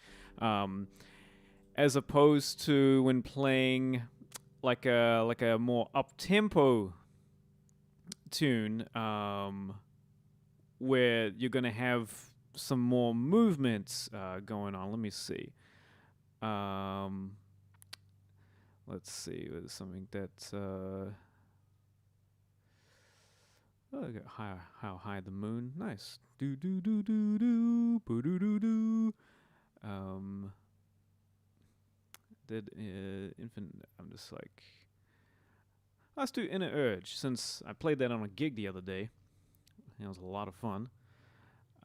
as opposed to when playing like a more up-tempo tune, where you're gonna have some more movements going on. Let me see. Let's see. There's something that how high the moon. Nice. Do do do do do boo do do do. Did I'm just like, let's do Inner Urge, since I played that on a gig the other day. It was a lot of fun,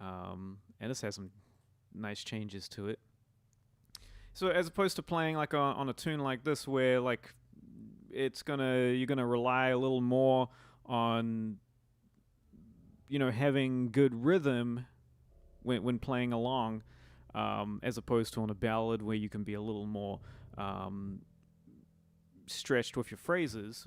and this has some nice changes to it. So as opposed to playing like on a tune like this, where like you're gonna rely a little more on, you know, having good rhythm when playing along, as opposed to on a ballad where you can be a little more stretched with your phrases.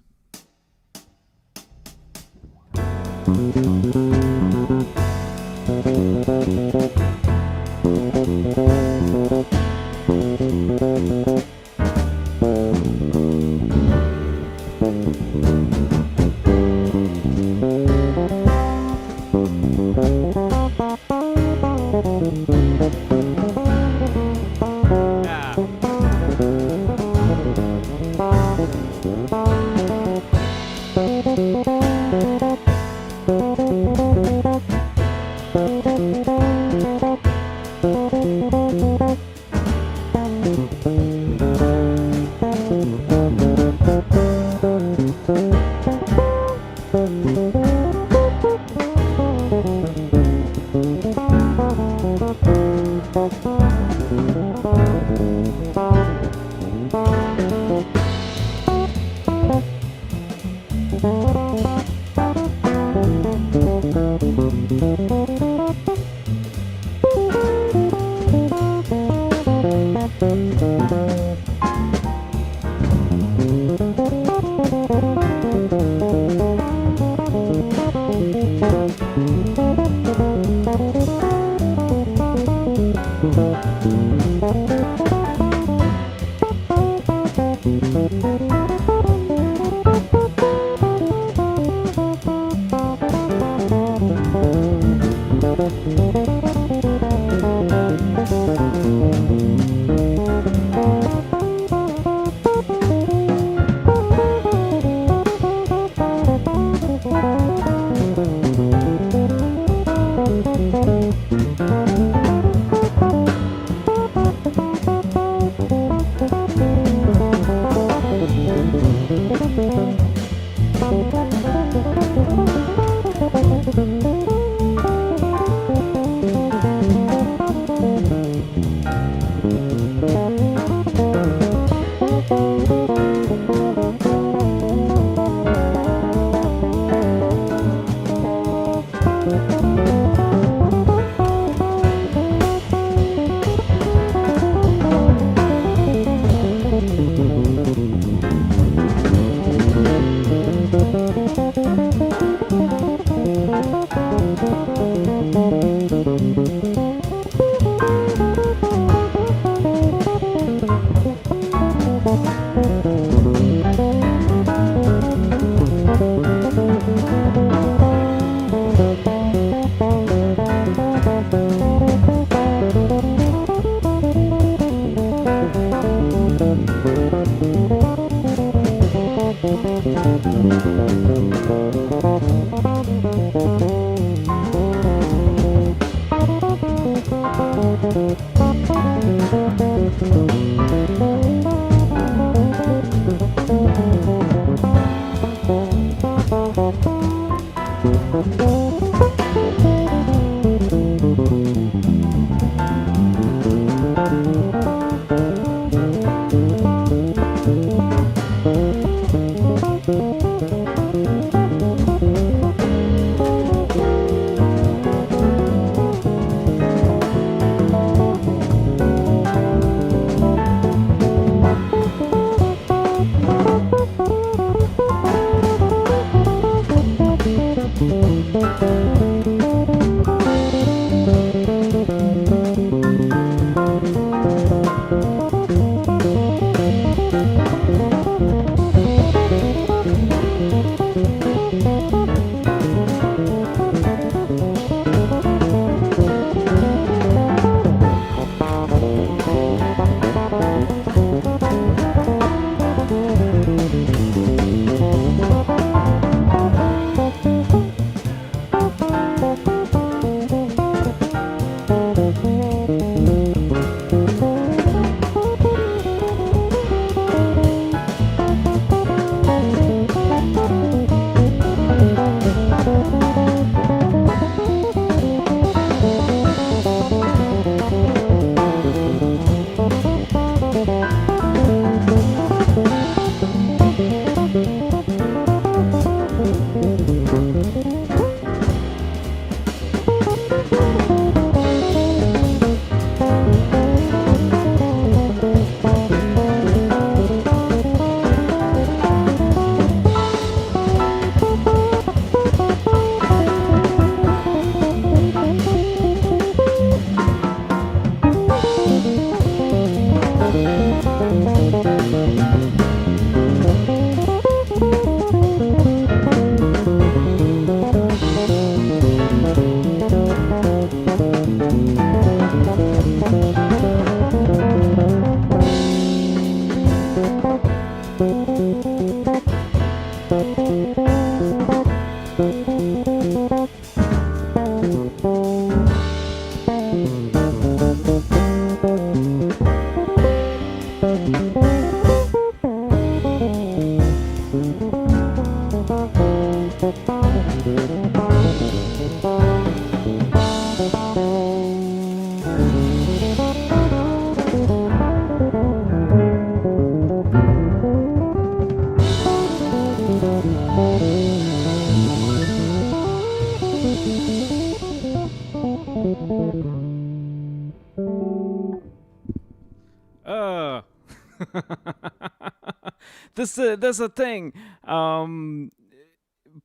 There's a thing.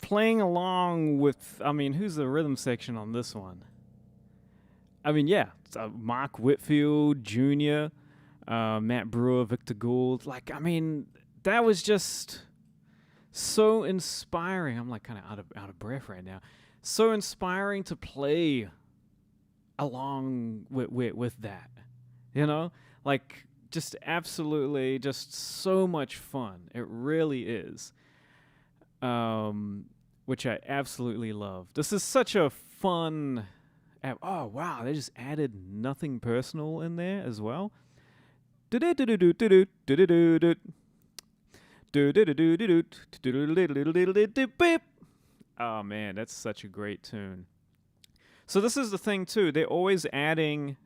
Playing along with, I mean, who's the rhythm section on this one? I mean, yeah, Mark Whitfield Jr., Matt Brewer, Victor Gould. Like, I mean, that was just so inspiring. I'm like kind of out of breath right now. So inspiring to play along with that, you know, like just absolutely just so much fun. It really is. Which I absolutely love. This is such a fun app. Oh wow, they just added Nothing Personal in there as well. Oh man, that's such a great tune. So this is the thing too. They're always adding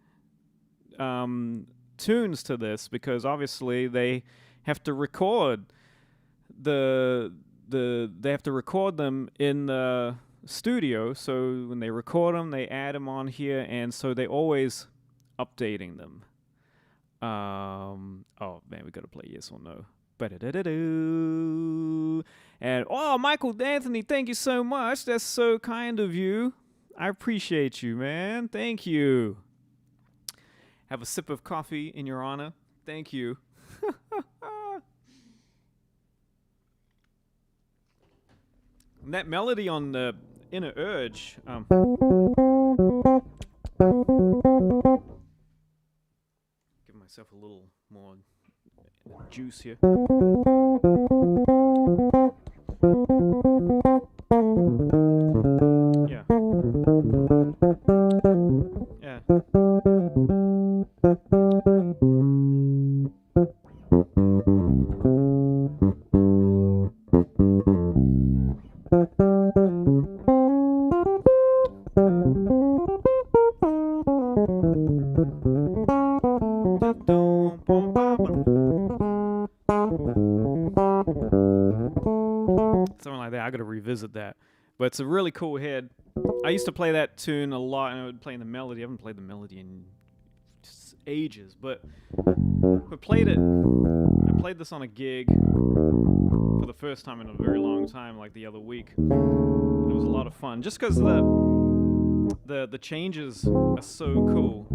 tunes to this because obviously they have to record they have to record them in the studio. So when they record them, they add them on here, and so they always updating them. Oh man, we gotta play yes or no. And oh, Michael Anthony, thank you so much. That's so kind of you. I appreciate you, man. Thank you. Have a sip of coffee in your honor. Thank you. And that melody on the Inner Urge. Give myself a little more juice here. Yeah. Yeah. Something like that. I gotta revisit that. But it's a really cool head. I used to play that tune a lot, and I would play the melody. I haven't played the melody in ages, but I played it. I played this on a gig for the first time in a very long time, like the other week. And it was a lot of fun, just because the changes are so cool.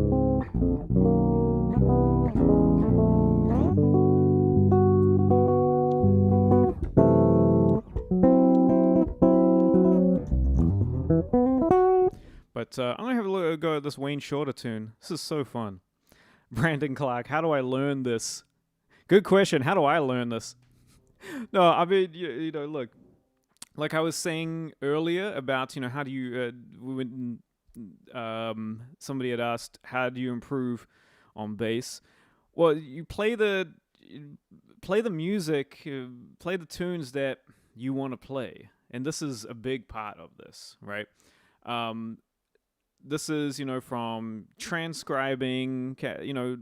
But I'm going to have a go at this Wayne Shorter tune. This is so fun. Brandon Clark, how do I learn this? Good question. How do I learn this? No, I mean, you know, look, like I was saying earlier about, you know, how do you, when somebody had asked, how do you improve on bass? Well, you play the music, play the tunes that you want to play. And this is a big part of this, right? This is, you know, from transcribing, you know,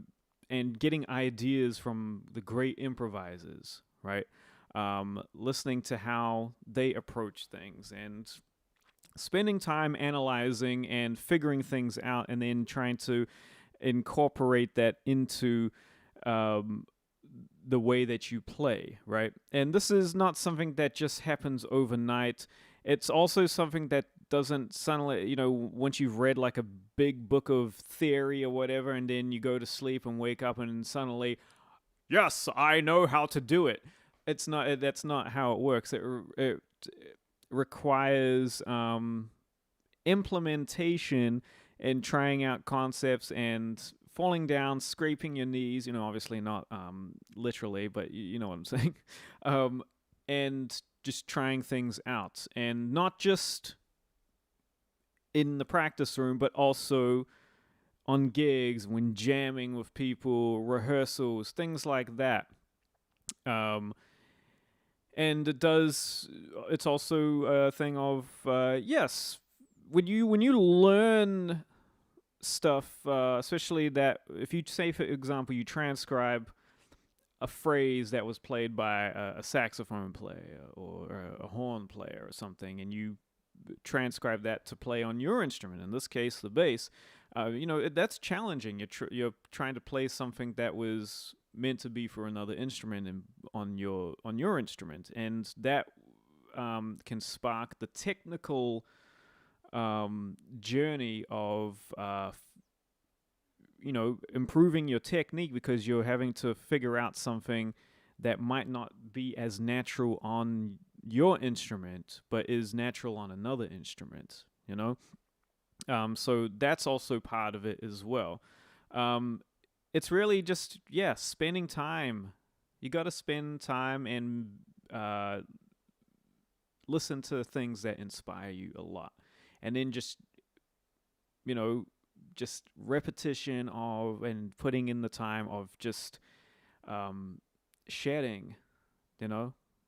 and getting ideas from the great improvisers, right? Listening to how they approach things and spending time analyzing and figuring things out, and then trying to incorporate that into the way that you play, right? And this is not something that just happens overnight. It's also something that doesn't suddenly, you know, once you've read like a big book of theory or whatever, and then you go to sleep and wake up and suddenly, yes, I know how to do it. It's not. That's not how it works. It requires implementation and trying out concepts and falling down, scraping your knees. You know, obviously not literally, but you know what I'm saying. And just trying things out, and not just in the practice room, but also on gigs, when jamming with people, rehearsals, things like that. And it's also a thing of, yes, when you learn stuff, especially that if you say, for example, you transcribe a phrase that was played by a saxophone player or a horn player or something, and you transcribe that to play on your instrument, in this case the bass, that's challenging. You're trying to play something that was meant to be for another instrument and on your instrument, and that can spark the technical journey of improving your technique, because you're having to figure out something that might not be as natural on your instrument but is natural on another instrument, so that's also part of it as well. It's really just, spending time. You got to spend time and listen to things that inspire you a lot, and then just repetition of and putting in the time of just shedding,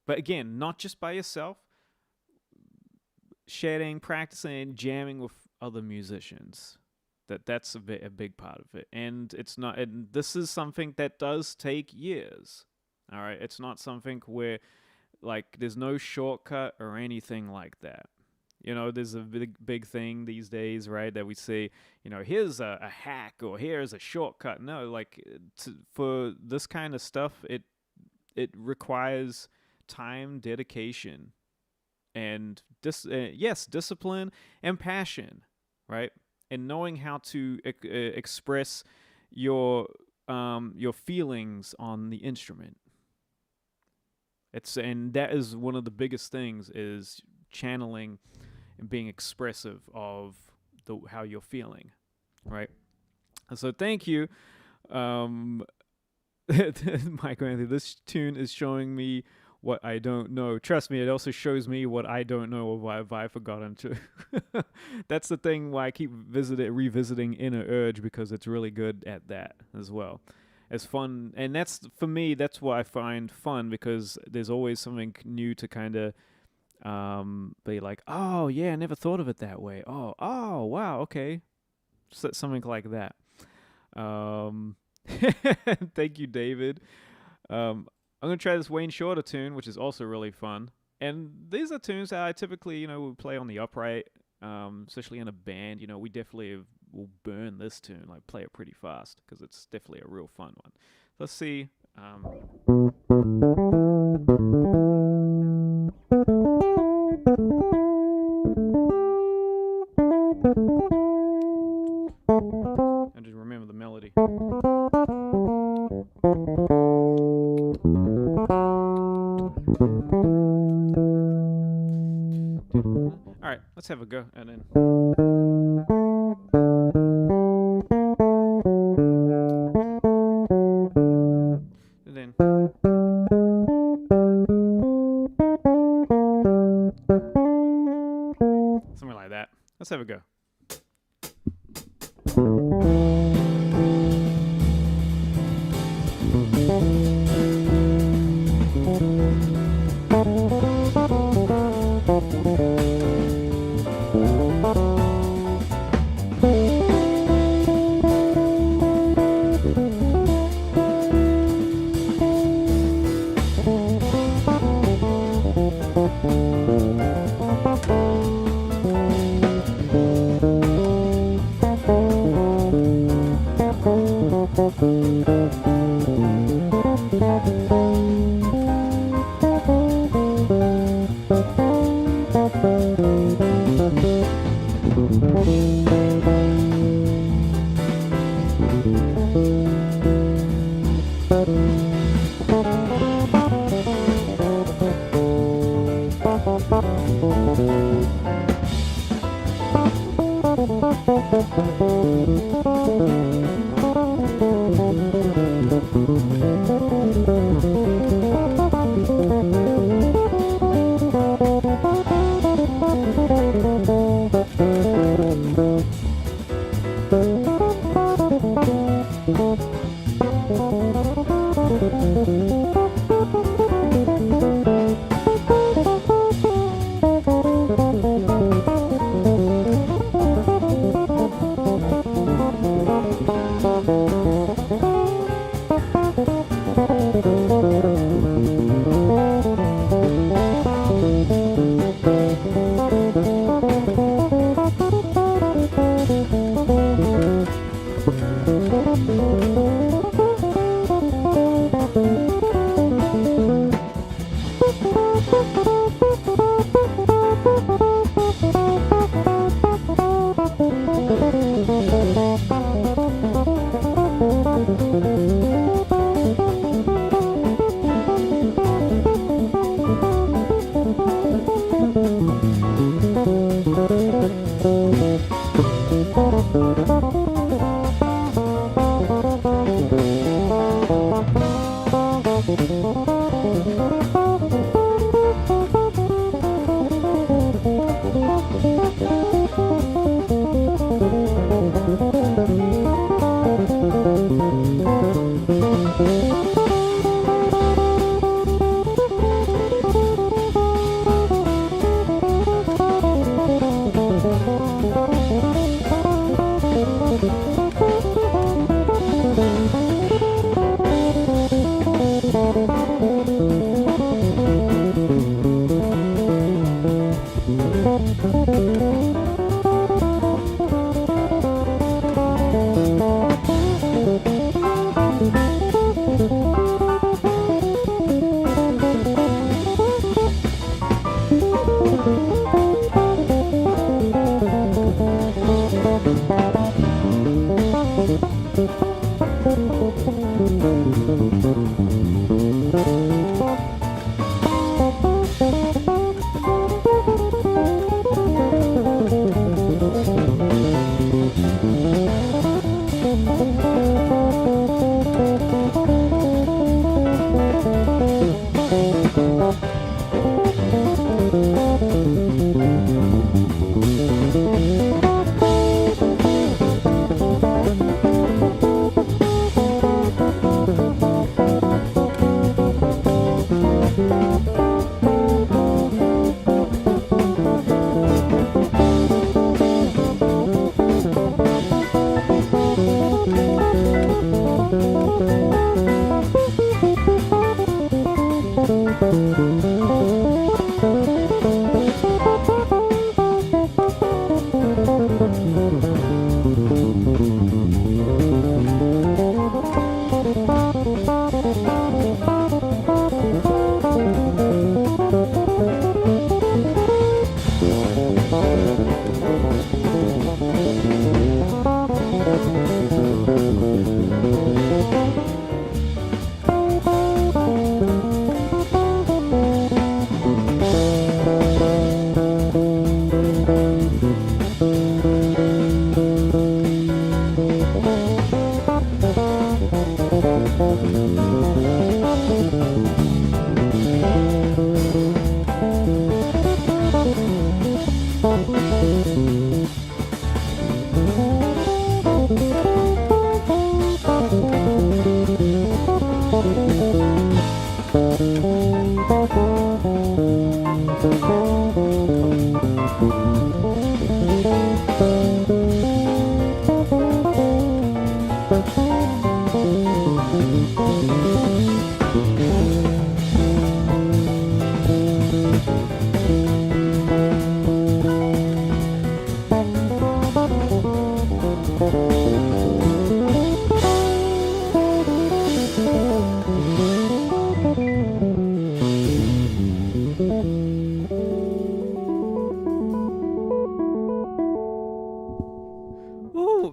but again, not just by yourself, shedding, practicing, jamming with other musicians. That's a big part of it, and this is something that does take years. All right, it's not something where there's no shortcut or anything like that. There's a big thing these days, right, that we say, here's a hack or here's a shortcut. No, for this kind of stuff, it requires time, dedication, and discipline and passion, right? And knowing how to express your feelings on the instrument. And that is one of the biggest things, is channeling and being expressive of how you're feeling, right? So thank you, Michael Anthony. This tune is showing me what I don't know. Trust me, it also shows me what I don't know or what have I forgotten to. That's the thing why I keep revisiting Inner Urge, because it's really good at that as well. It's fun, and that's, for me, that's what I find fun, because there's always something new to kind of be like, oh yeah, I never thought of it that way. Oh wow, okay, something like that. Thank you, David. I'm gonna try this Wayne Shorter tune, which is also really fun. And these are tunes that I typically, would play on the upright, especially in a band. We definitely will burn this tune, play it pretty fast, because it's definitely a real fun one. Let's see. And just remember the melody. All right, let's have a go, and then. Something like that. Let's have a go.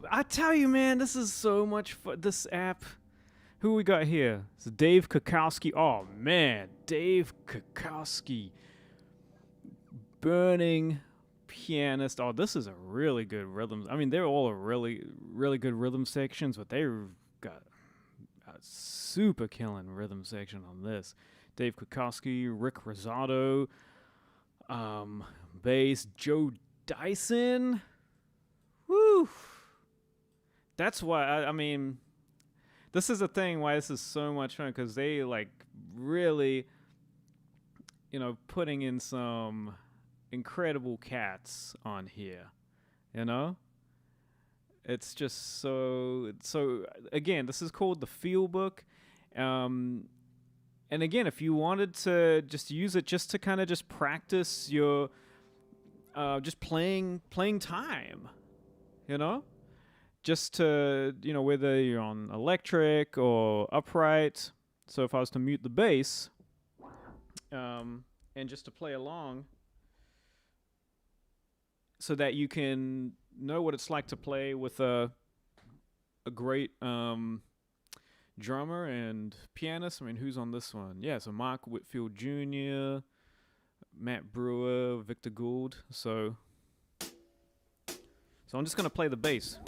I tell you, man, this is so much fun. This app. Who we got here? It's Dave Kukowski. Oh, man. Dave Kukowski. Burning pianist. Oh, this is a really good rhythm. I mean, they're all a really, really good rhythm sections, but they've got a super killing rhythm section on this. Dave Kukowski, Rick Rosado, bass, Joe Dyson. Woo! That's why, I mean, this is the thing why this is so much fun, because they, like, really, you know, putting in some incredible cats on here, you know? It's just so, again, this is called the Feel Book. And again, if you wanted to just use it just to kind of just practice your, just playing time, you know? Just to, you know, whether you're on electric or upright. So if I was to mute the bass, and just to play along, so that you can know what it's like to play with a great drummer and pianist. I mean, who's on this one? Yeah, so Mark Whitfield Jr., Matt Brewer, Victor Gould. So I'm just going to play the bass.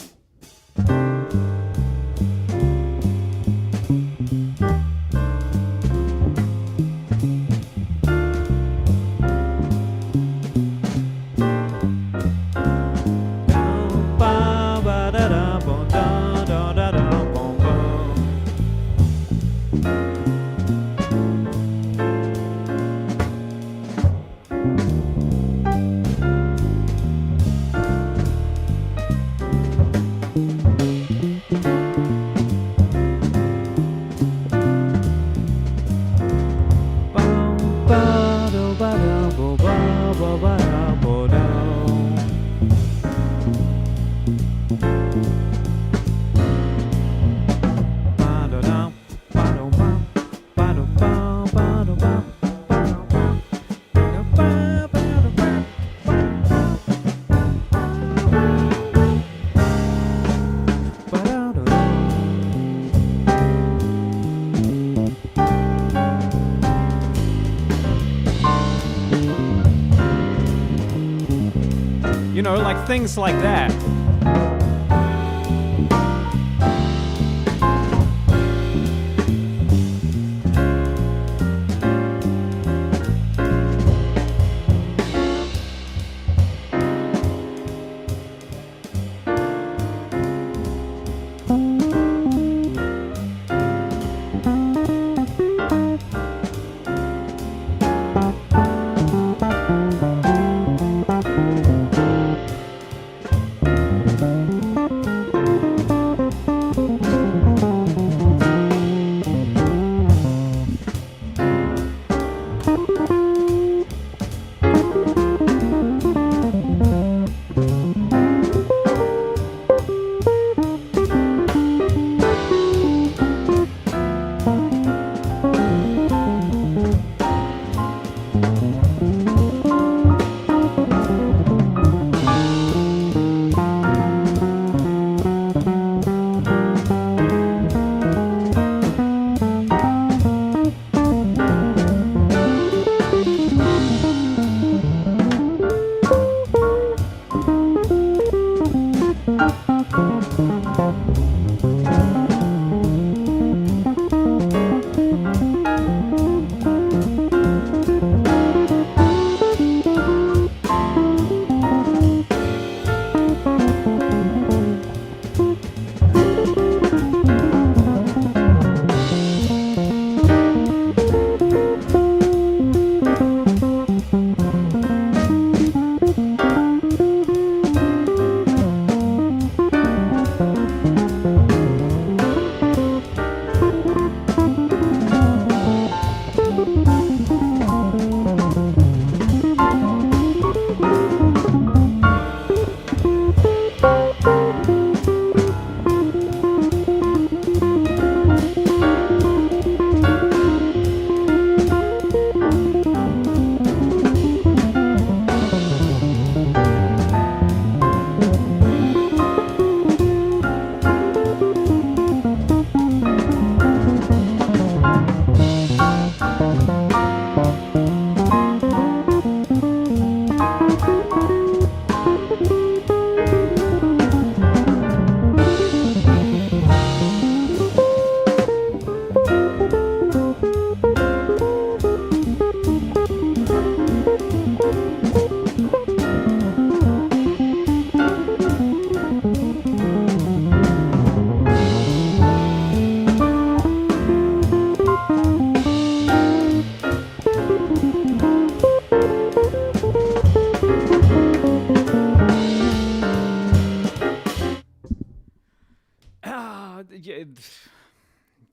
You know, like things like that.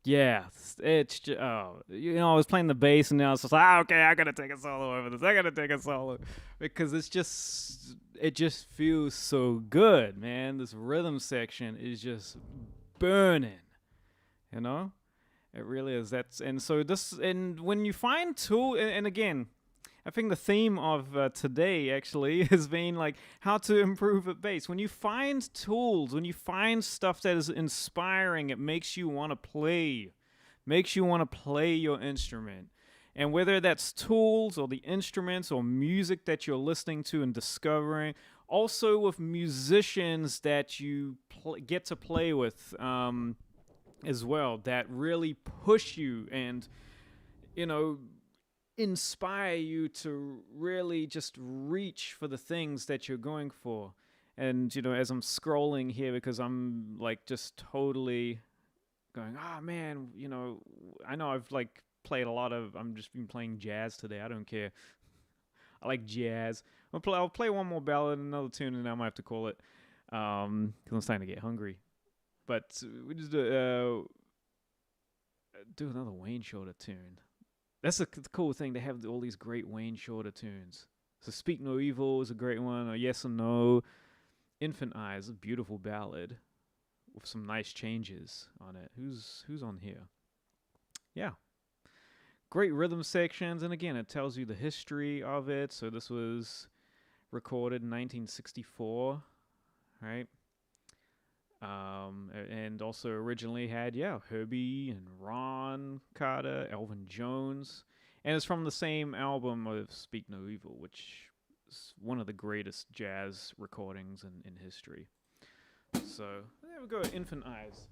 Yeah, it's just, you know, I was playing the bass and now I was just like, okay, I gotta take a solo over this. I gotta take a solo because it just feels so good, man. This rhythm section is just burning, you know. It really is. And when you find and again, I think the theme of today actually has been like how to improve at bass. When you find tools, when you find stuff that is inspiring, it makes you want to play, your instrument. And whether that's tools or the instruments or music that you're listening to and discovering, also with musicians that you get to play with as well, that really push you and, you know, inspire you to really just reach for the things that you're going for. And, you know, as I'm scrolling here, because I'm like just totally going, man, you know I've like played a lot of, I'm just been playing jazz today. I don't care. I like jazz. I'll play one more ballad, another tune, and I might have to call it, because I'm starting to get hungry. But we just do another Wayne Shorter tune. That's a cool thing. They have all these great Wayne Shorter tunes. So Speak No Evil is a great one, or Yes or No. Infant Eyes, a beautiful ballad with some nice changes on it. Who's on here? Yeah. Great rhythm sections, and again, it tells you the history of it. So this was recorded in 1964, right? And also originally had, Herbie and Ron Carter, Elvin Jones. And it's from the same album of Speak No Evil, which one of the greatest jazz recordings in history. So there we go, Infant Eyes.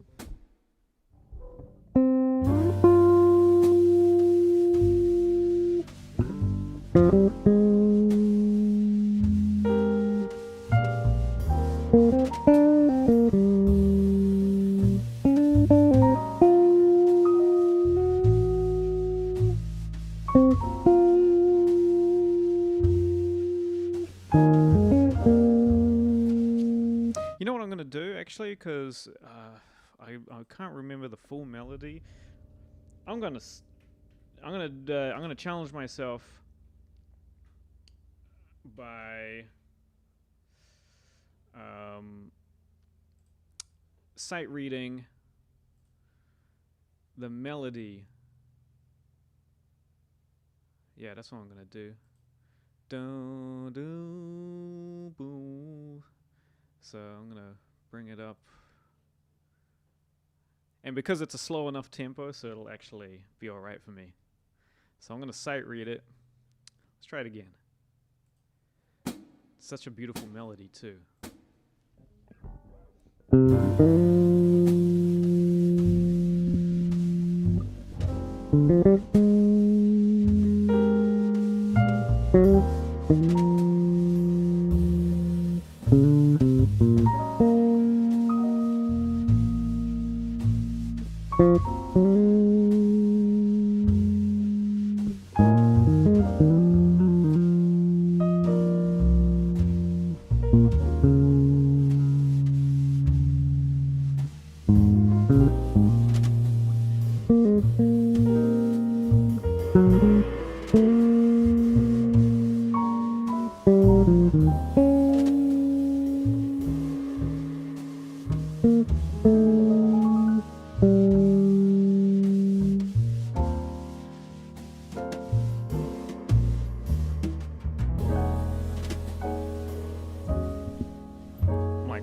You know what I'm gonna do actually, because I can't remember the full melody. I'm gonna challenge myself by sight reading the melody. Yeah, that's what I'm gonna do. Do do boo. So I'm gonna bring it up, and because it's a slow enough tempo, so it'll actually be all right for me. So I'm gonna sight read it. Let's try it again. It's such a beautiful melody too.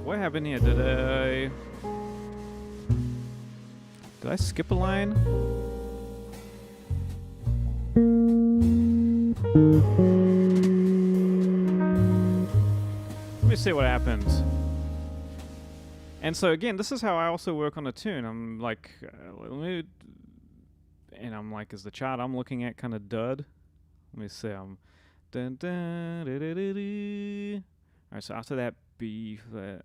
What happened here? Did I skip a line? Let me see what happens. And so again, this is how I also work on a tune. I'm like, and I'm like, is the chart I'm looking at kind of dud? Let me see. I'm dun dun da da da da. All right, so after that B flat.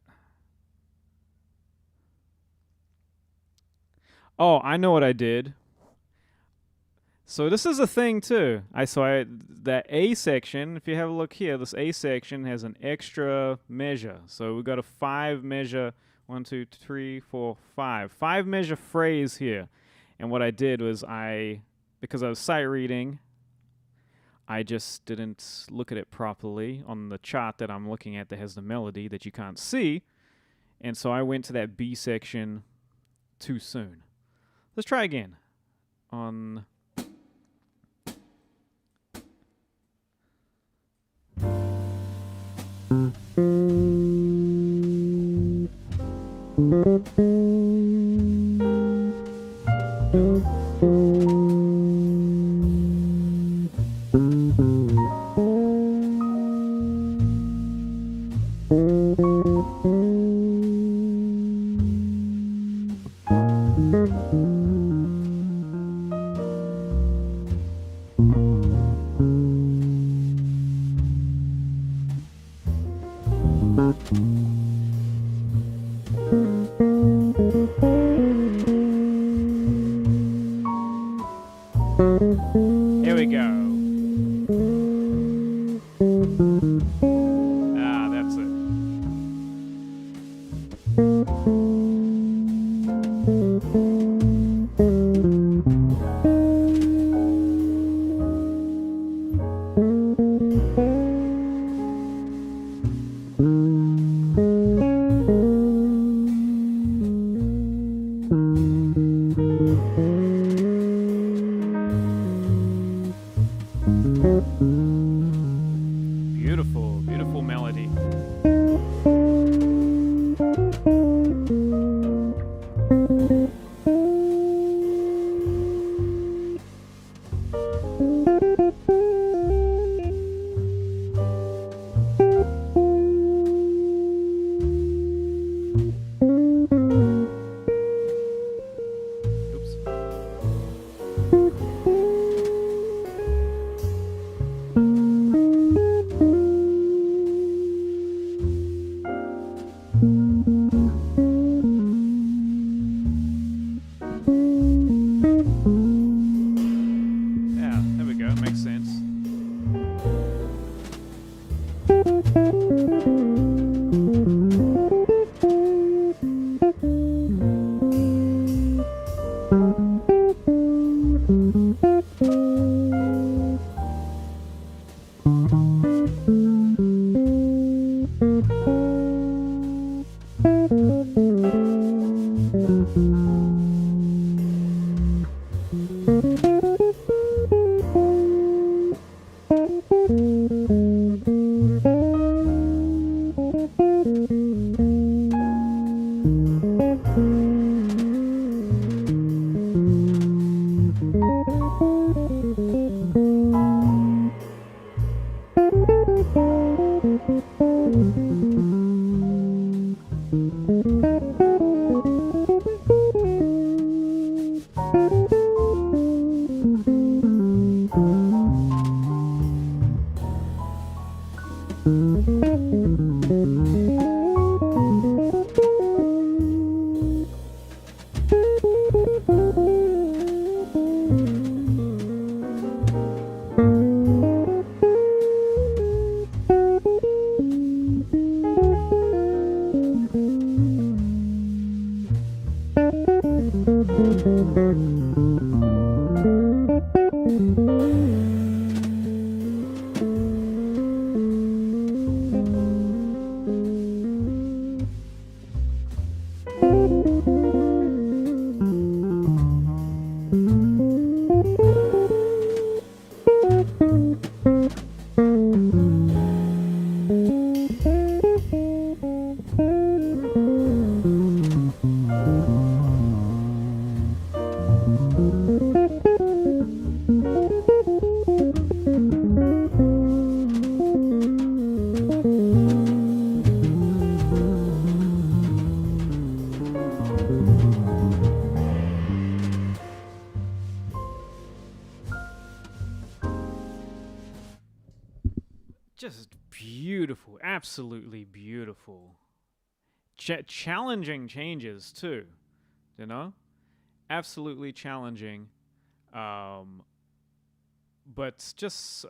Oh, I know what I did. So this is a thing too. That A section, if you have a look here, this A section has an extra measure. So we've got a 5 measure, 1, 2, 3, 4, 5. 5 measure phrase here. And what I did was because I was sight reading, I just didn't look at it properly on the chart that I'm looking at that has the melody that you can't see. And so I went to that B section too soon. Let's try again. On here we go. Ah, that's it. Beautiful, beautiful melody. Just beautiful, absolutely beautiful. Challenging changes too, you know? Absolutely challenging. But just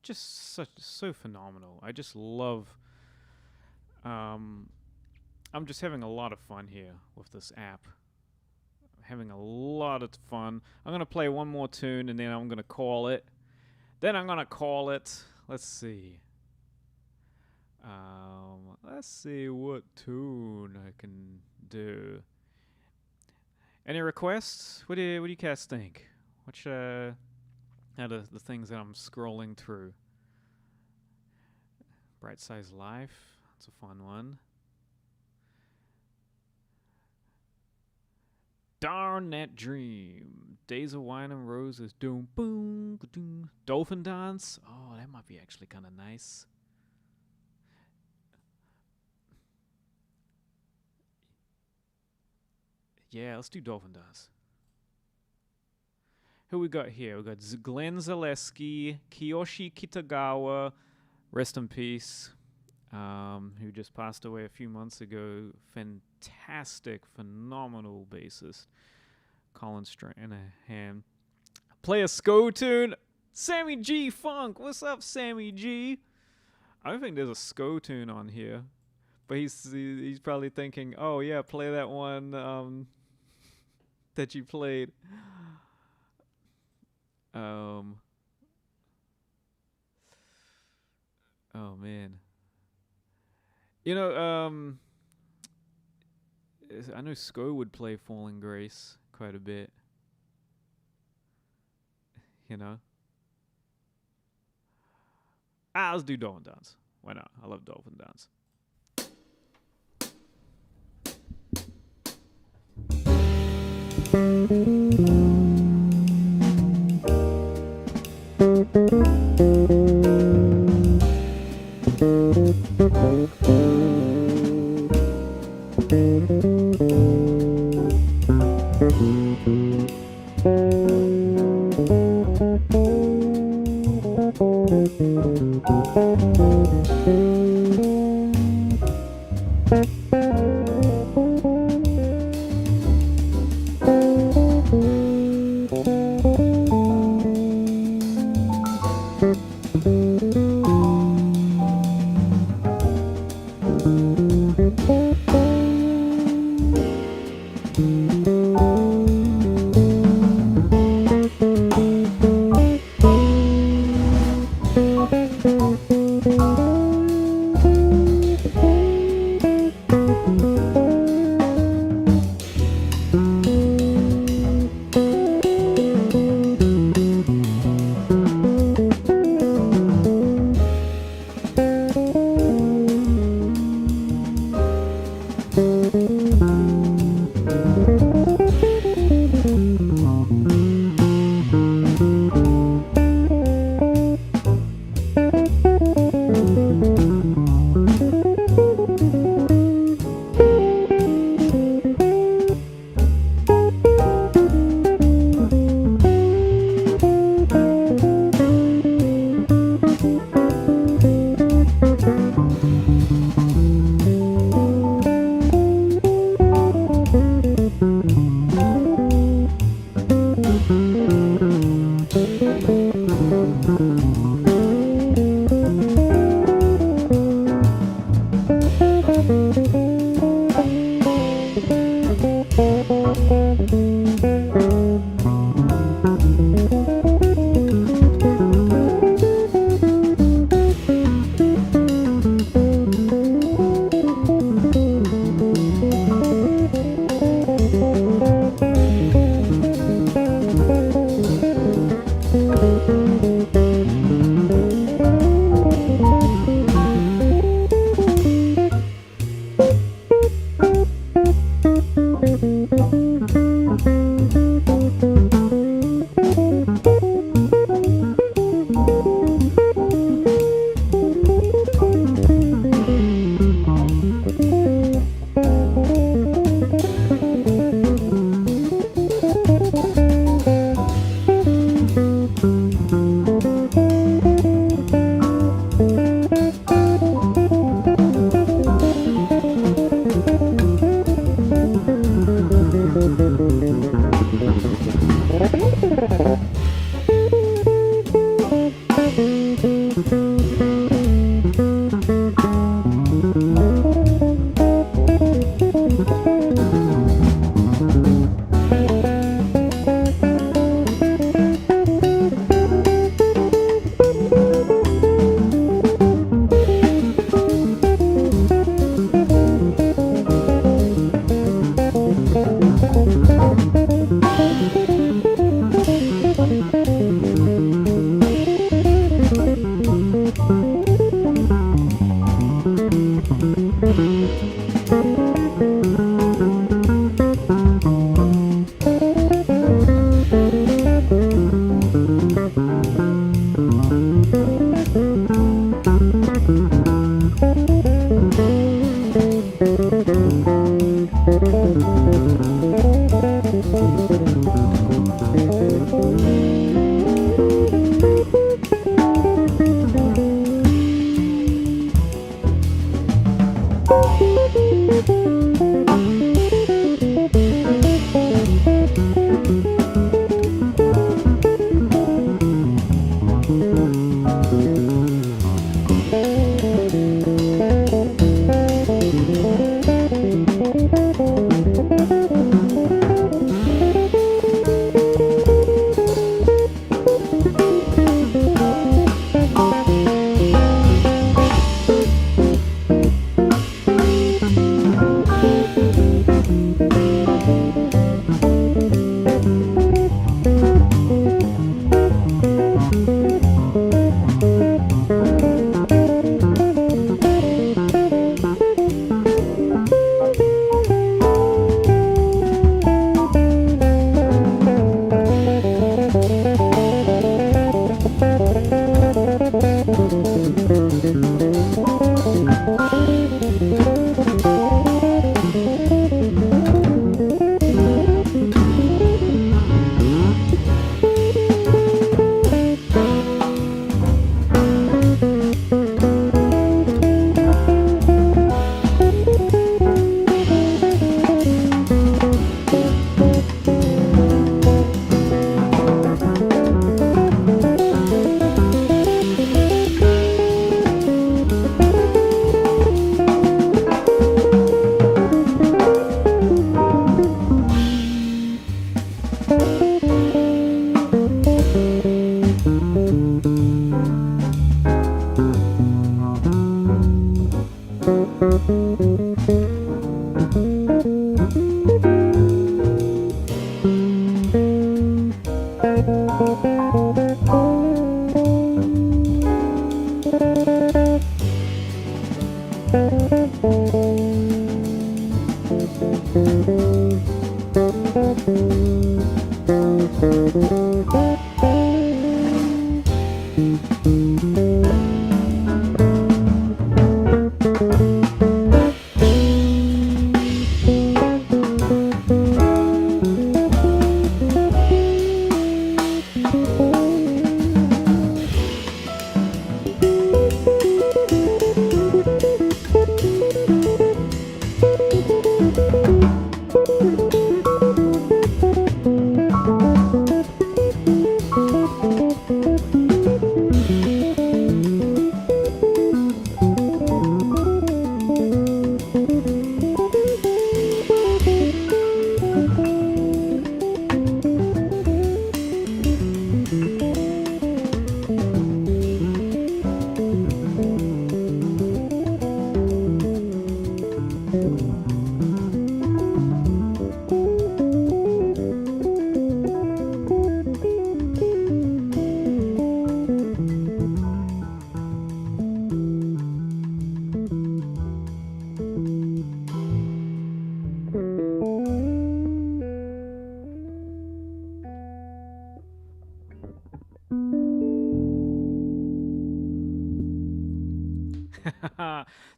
so phenomenal. I just love I'm just having a lot of fun here with this app. I'm having a lot of fun. I'm gonna play one more tune and then I'm gonna call it. Let's see. Let's see what tune I can do. Any requests? What do you guys think? What should out of the things that I'm scrolling through? Bright Size Life. That's a fun one. Darn That Dream. Days of Wine and Roses. Doom boom doom. Dolphin Dance. Oh, that might be actually kind of nice. Yeah, let's do Dolphin Dance. Who we got here? We got Glenn Zaleski, Kiyoshi Kitagawa, rest in peace, who just passed away a few months ago. Fantastic, phenomenal bassist. Colin Stranahan. Play a SCO tune. Sammy G Funk. What's up, Sammy G? I don't think there's a SCO tune on here, but he's probably thinking, oh yeah, play that one that you played. Oh man. You know, I know SCO would play Falling Grace quite a bit. You know? Let's do Dolphin Dance. Why not? I love Dolphin Dance.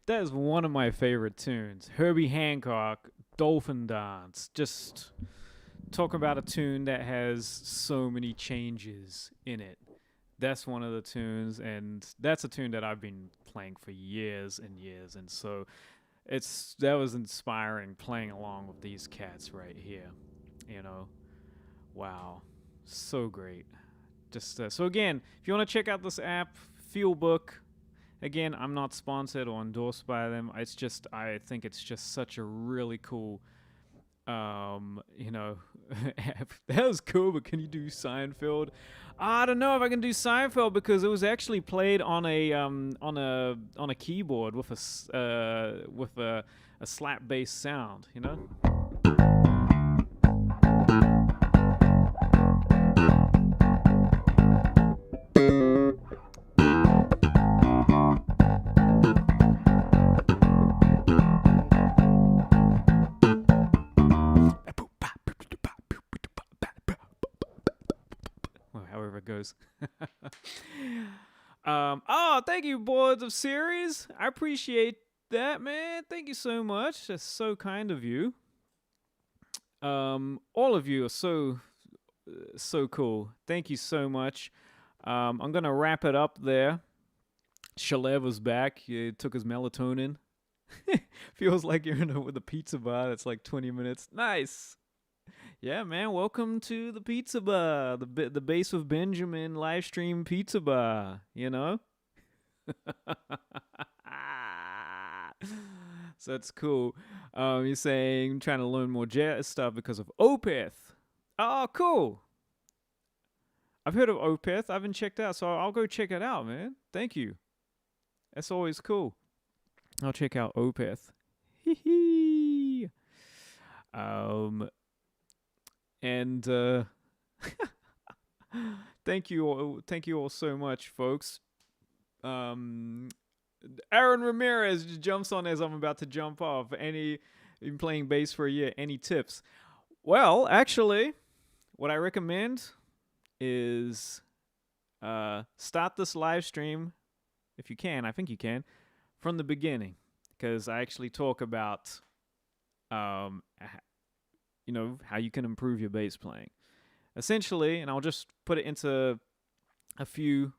That is one of my favorite tunes. Herbie Hancock, Dolphin Dance. Just talk about a tune that has so many changes in it. That's one of the tunes, and that's a tune that I've been playing for years and years, and so that was inspiring playing along with these cats right here. You know, wow, so great. Just so again, if you want to check out this app, Feelbook. Again, I'm not sponsored or endorsed by them. It's just I think it's just such a really cool, app. That was cool. But can you do Seinfeld? I don't know if I can do Seinfeld because it was actually played on a keyboard with a slap bass sound. You know. However it goes. Thank you, boards of series. I appreciate that, man. Thank you so much. That's so kind of you. All of you are so cool. Thank you so much. I'm gonna wrap it up there. Shalev was back. He took his melatonin. Feels like you're with a pizza bar. That's like 20 minutes. Nice. Yeah, man. Welcome to the pizza bar, the Base of Benjamin live stream pizza bar. You know. So that's cool. You're saying trying to learn more jazz stuff because of Opeth. Oh, cool. I've heard of Opeth. I haven't checked out, so I'll go check it out, man. Thank you. That's always cool. I'll check out Opeth. Hee. And thank you all so much, folks. Aaron Ramirez just jumps on as I'm about to jump off. Been playing bass for a year. Any tips? Well, actually, what I recommend is start this live stream if you can. I think you can from the beginning because I actually talk about how you can improve your bass playing. Essentially, and I'll just put it into a few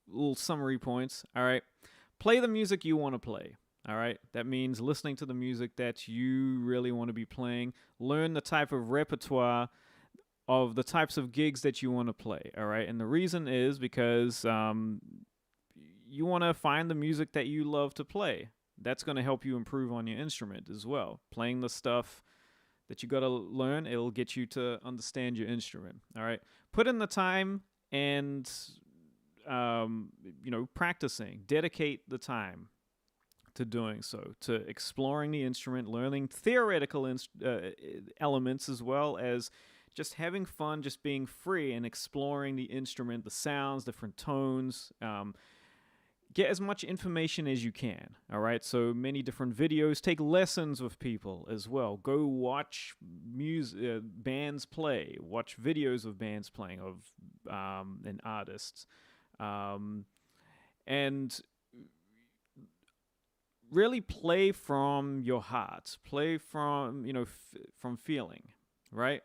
little summary points. All right. Play the music you want to play. All right. That means listening to the music that you really want to be playing. Learn the type of repertoire of the types of gigs that you want to play. All right. And the reason is because you want to find the music that you love to play. That's going to help you improve on your instrument as well. Playing the stuff that you got to learn, it'll get you to understand your instrument. All right. Put in the time and, practicing. Dedicate the time to doing so, to exploring the instrument, learning theoretical elements, as well as just having fun, just being free and exploring the instrument, the sounds, different tones. Get as much information as you can, all right? So many different videos. Take lessons with people as well. Go watch bands play. Watch videos of bands playing, and artists. And really play from your heart. Play from, from feeling, right?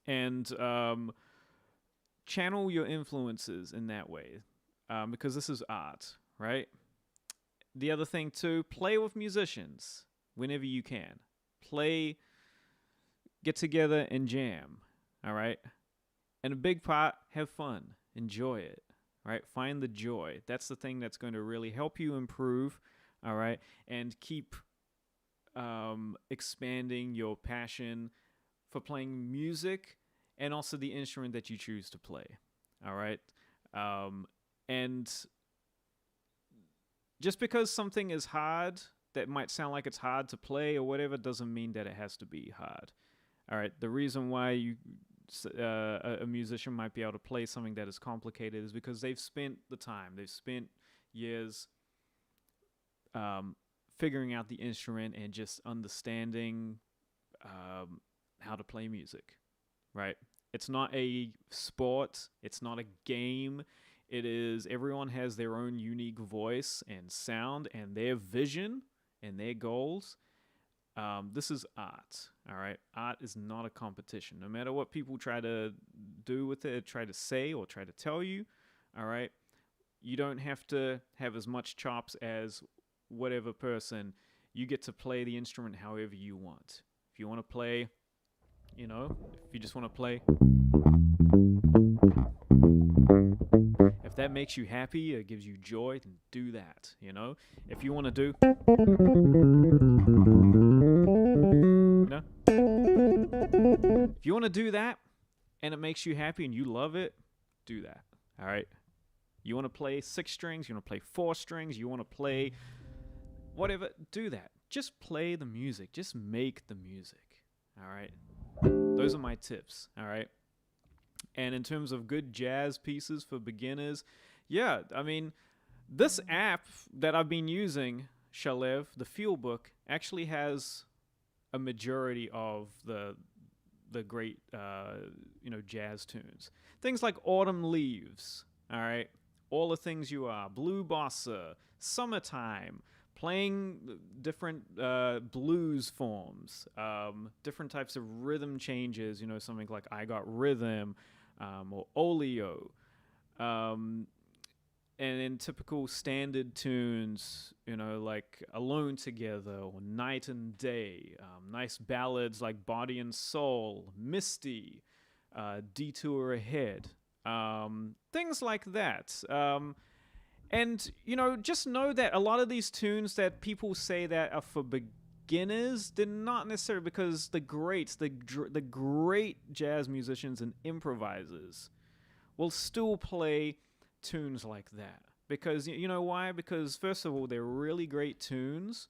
And channel your influences in that way. Because this is art, right? The other thing too, play with musicians whenever you can. Get together and jam, all right? And a big part, have fun, enjoy it, right? Find the joy. That's the thing that's going to really help you improve, all right? And keep expanding your passion for playing music and also the instrument that you choose to play, all right? And just because something is hard, that might sound like it's hard to play or whatever, doesn't mean that it has to be hard. All right. The reason why a musician might be able to play something that is complicated is because they've spent the time, they've spent years figuring out the instrument and just understanding how to play music. Right. It's not a sport. It's not a game. It is, everyone has their own unique voice and sound and their vision and their goals. This is art, all right? Art is not a competition. No matter what people try to do with it, try to say or try to tell you, all right? You don't have to have as much chops as whatever person. You get to play the instrument however you want. If you want to play, if you just want to play... If that makes you happy, it gives you joy, then do that, If you want to do, if you want to do that and it makes you happy and you love it, do that, all right? You want to play 6 strings, you want to play 4 strings, you want to play whatever, do that. Just play the music. Just make the music, all right? Those are my tips, all right? And in terms of good jazz pieces for beginners, yeah, I mean, this app that I've been using, Shalev, the Feel Book, actually has a majority of the great, jazz tunes. Things like Autumn Leaves, all right? All the Things You Are, Blue Bossa, Summertime, playing different blues forms, different types of rhythm changes, something like I Got Rhythm, or Oleo, and in typical standard tunes, like Alone Together or Night and Day, nice ballads like Body and Soul, Misty, Detour Ahead, things like that. And, just know that a lot of these tunes that people say that are for beginners, they're not necessarily, because the greats, the great jazz musicians and improvisers will still play tunes like that. Because, you know why? Because, first of all, they're really great tunes,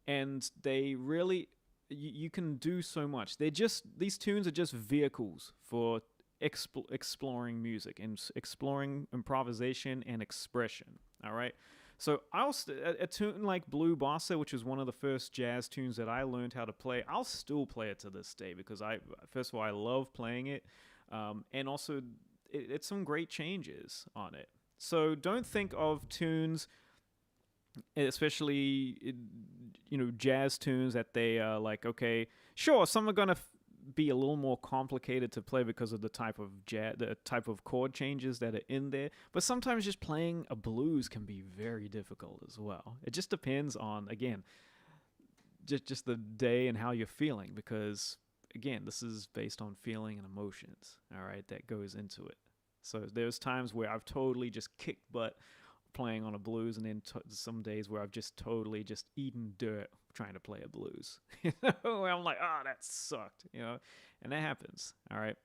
and they really, you can do so much. These tunes are just vehicles for exploring music and exploring improvisation and expression, all right? So a tune like Blue Bossa, which was one of the first jazz tunes that I learned how to play, I'll still play it to this day because first of all, I love playing it, and also it's some great changes on it. So don't think of tunes, especially jazz tunes, that they are like, okay, sure, some are gonna be a little more complicated to play because of the type of chord changes that are in there, but sometimes just playing a blues can be very difficult as well. It just depends on, again, just the day and how you're feeling, because again, this is based on feeling and emotions, all right, that goes into it. So there's times where I've totally just kicked butt playing on a blues, and then some days where I've just totally just eaten dirt trying to play a blues. Where I'm like, that sucked, and that happens, all right?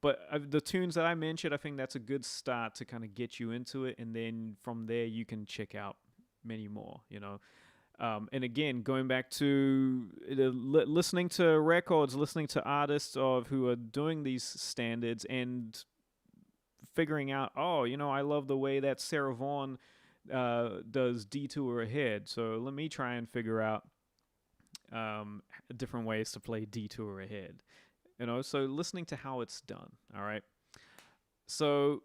But the tunes that I mentioned, I think that's a good start to kind of get you into it, and then from there you can check out many more, you know. And again, going back to listening to records, listening to artists of who are doing these standards, and figuring out, oh, you know, I love the way that Sarah Vaughan does Detour Ahead, so let me try and figure out different ways to play Detour Ahead. You know, so listening to how it's done. All right. So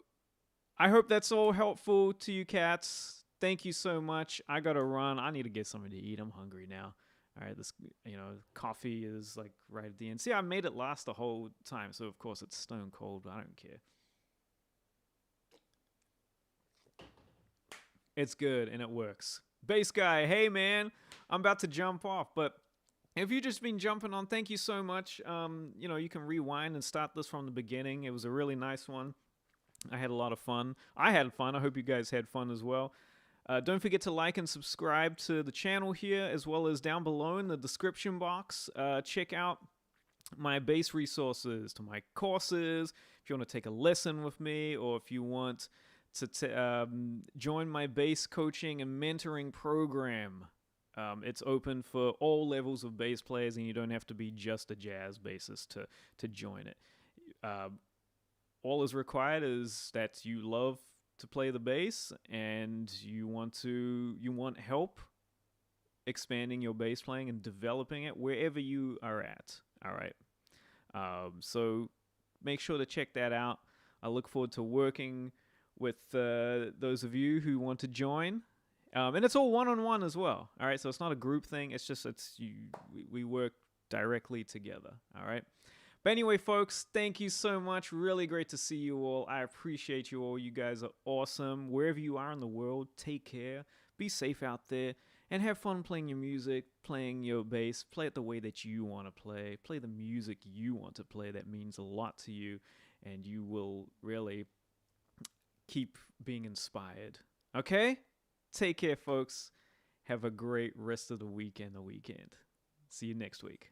I hope that's all helpful to you cats. Thank you so much. I gotta run. I need to get something to eat. I'm hungry now. All right, this, you know, coffee is like right at the end. See, I made it last the whole time, so of course it's stone cold, but I don't care. It's good and it works. Bass guy, hey man, I'm about to jump off, but if you've just been jumping on, thank you so much. You know, you can rewind and start this from the beginning. It was a really nice one. I had a lot of fun. I had fun. I hope you guys had fun as well. Don't forget to like and subscribe to the channel here, as well as down below in the description box. Check out my bass resources to my courses. If you want to take a lesson with me, or if you want to join my bass coaching and mentoring program. It's open for all levels of bass players, and you don't have to be just a jazz bassist to join it. All is required is that you love to play the bass, and you want help expanding your bass playing and developing it wherever you are at. All right. So make sure to check that out. I look forward to working with those of you who want to join. And it's all one-on-one as well. All right, so it's not a group thing. It's just we work directly together. All right. But anyway, folks, thank you so much. Really great to see you all. I appreciate you all. You guys are awesome. Wherever you are in the world, take care. Be safe out there, and have fun playing your music, playing your bass. Play it the way that you want to play. Play the music you want to play. That means a lot to you, and you will really keep being inspired. Okay? Take care, folks. Have a great rest of the week and the weekend. See you next week.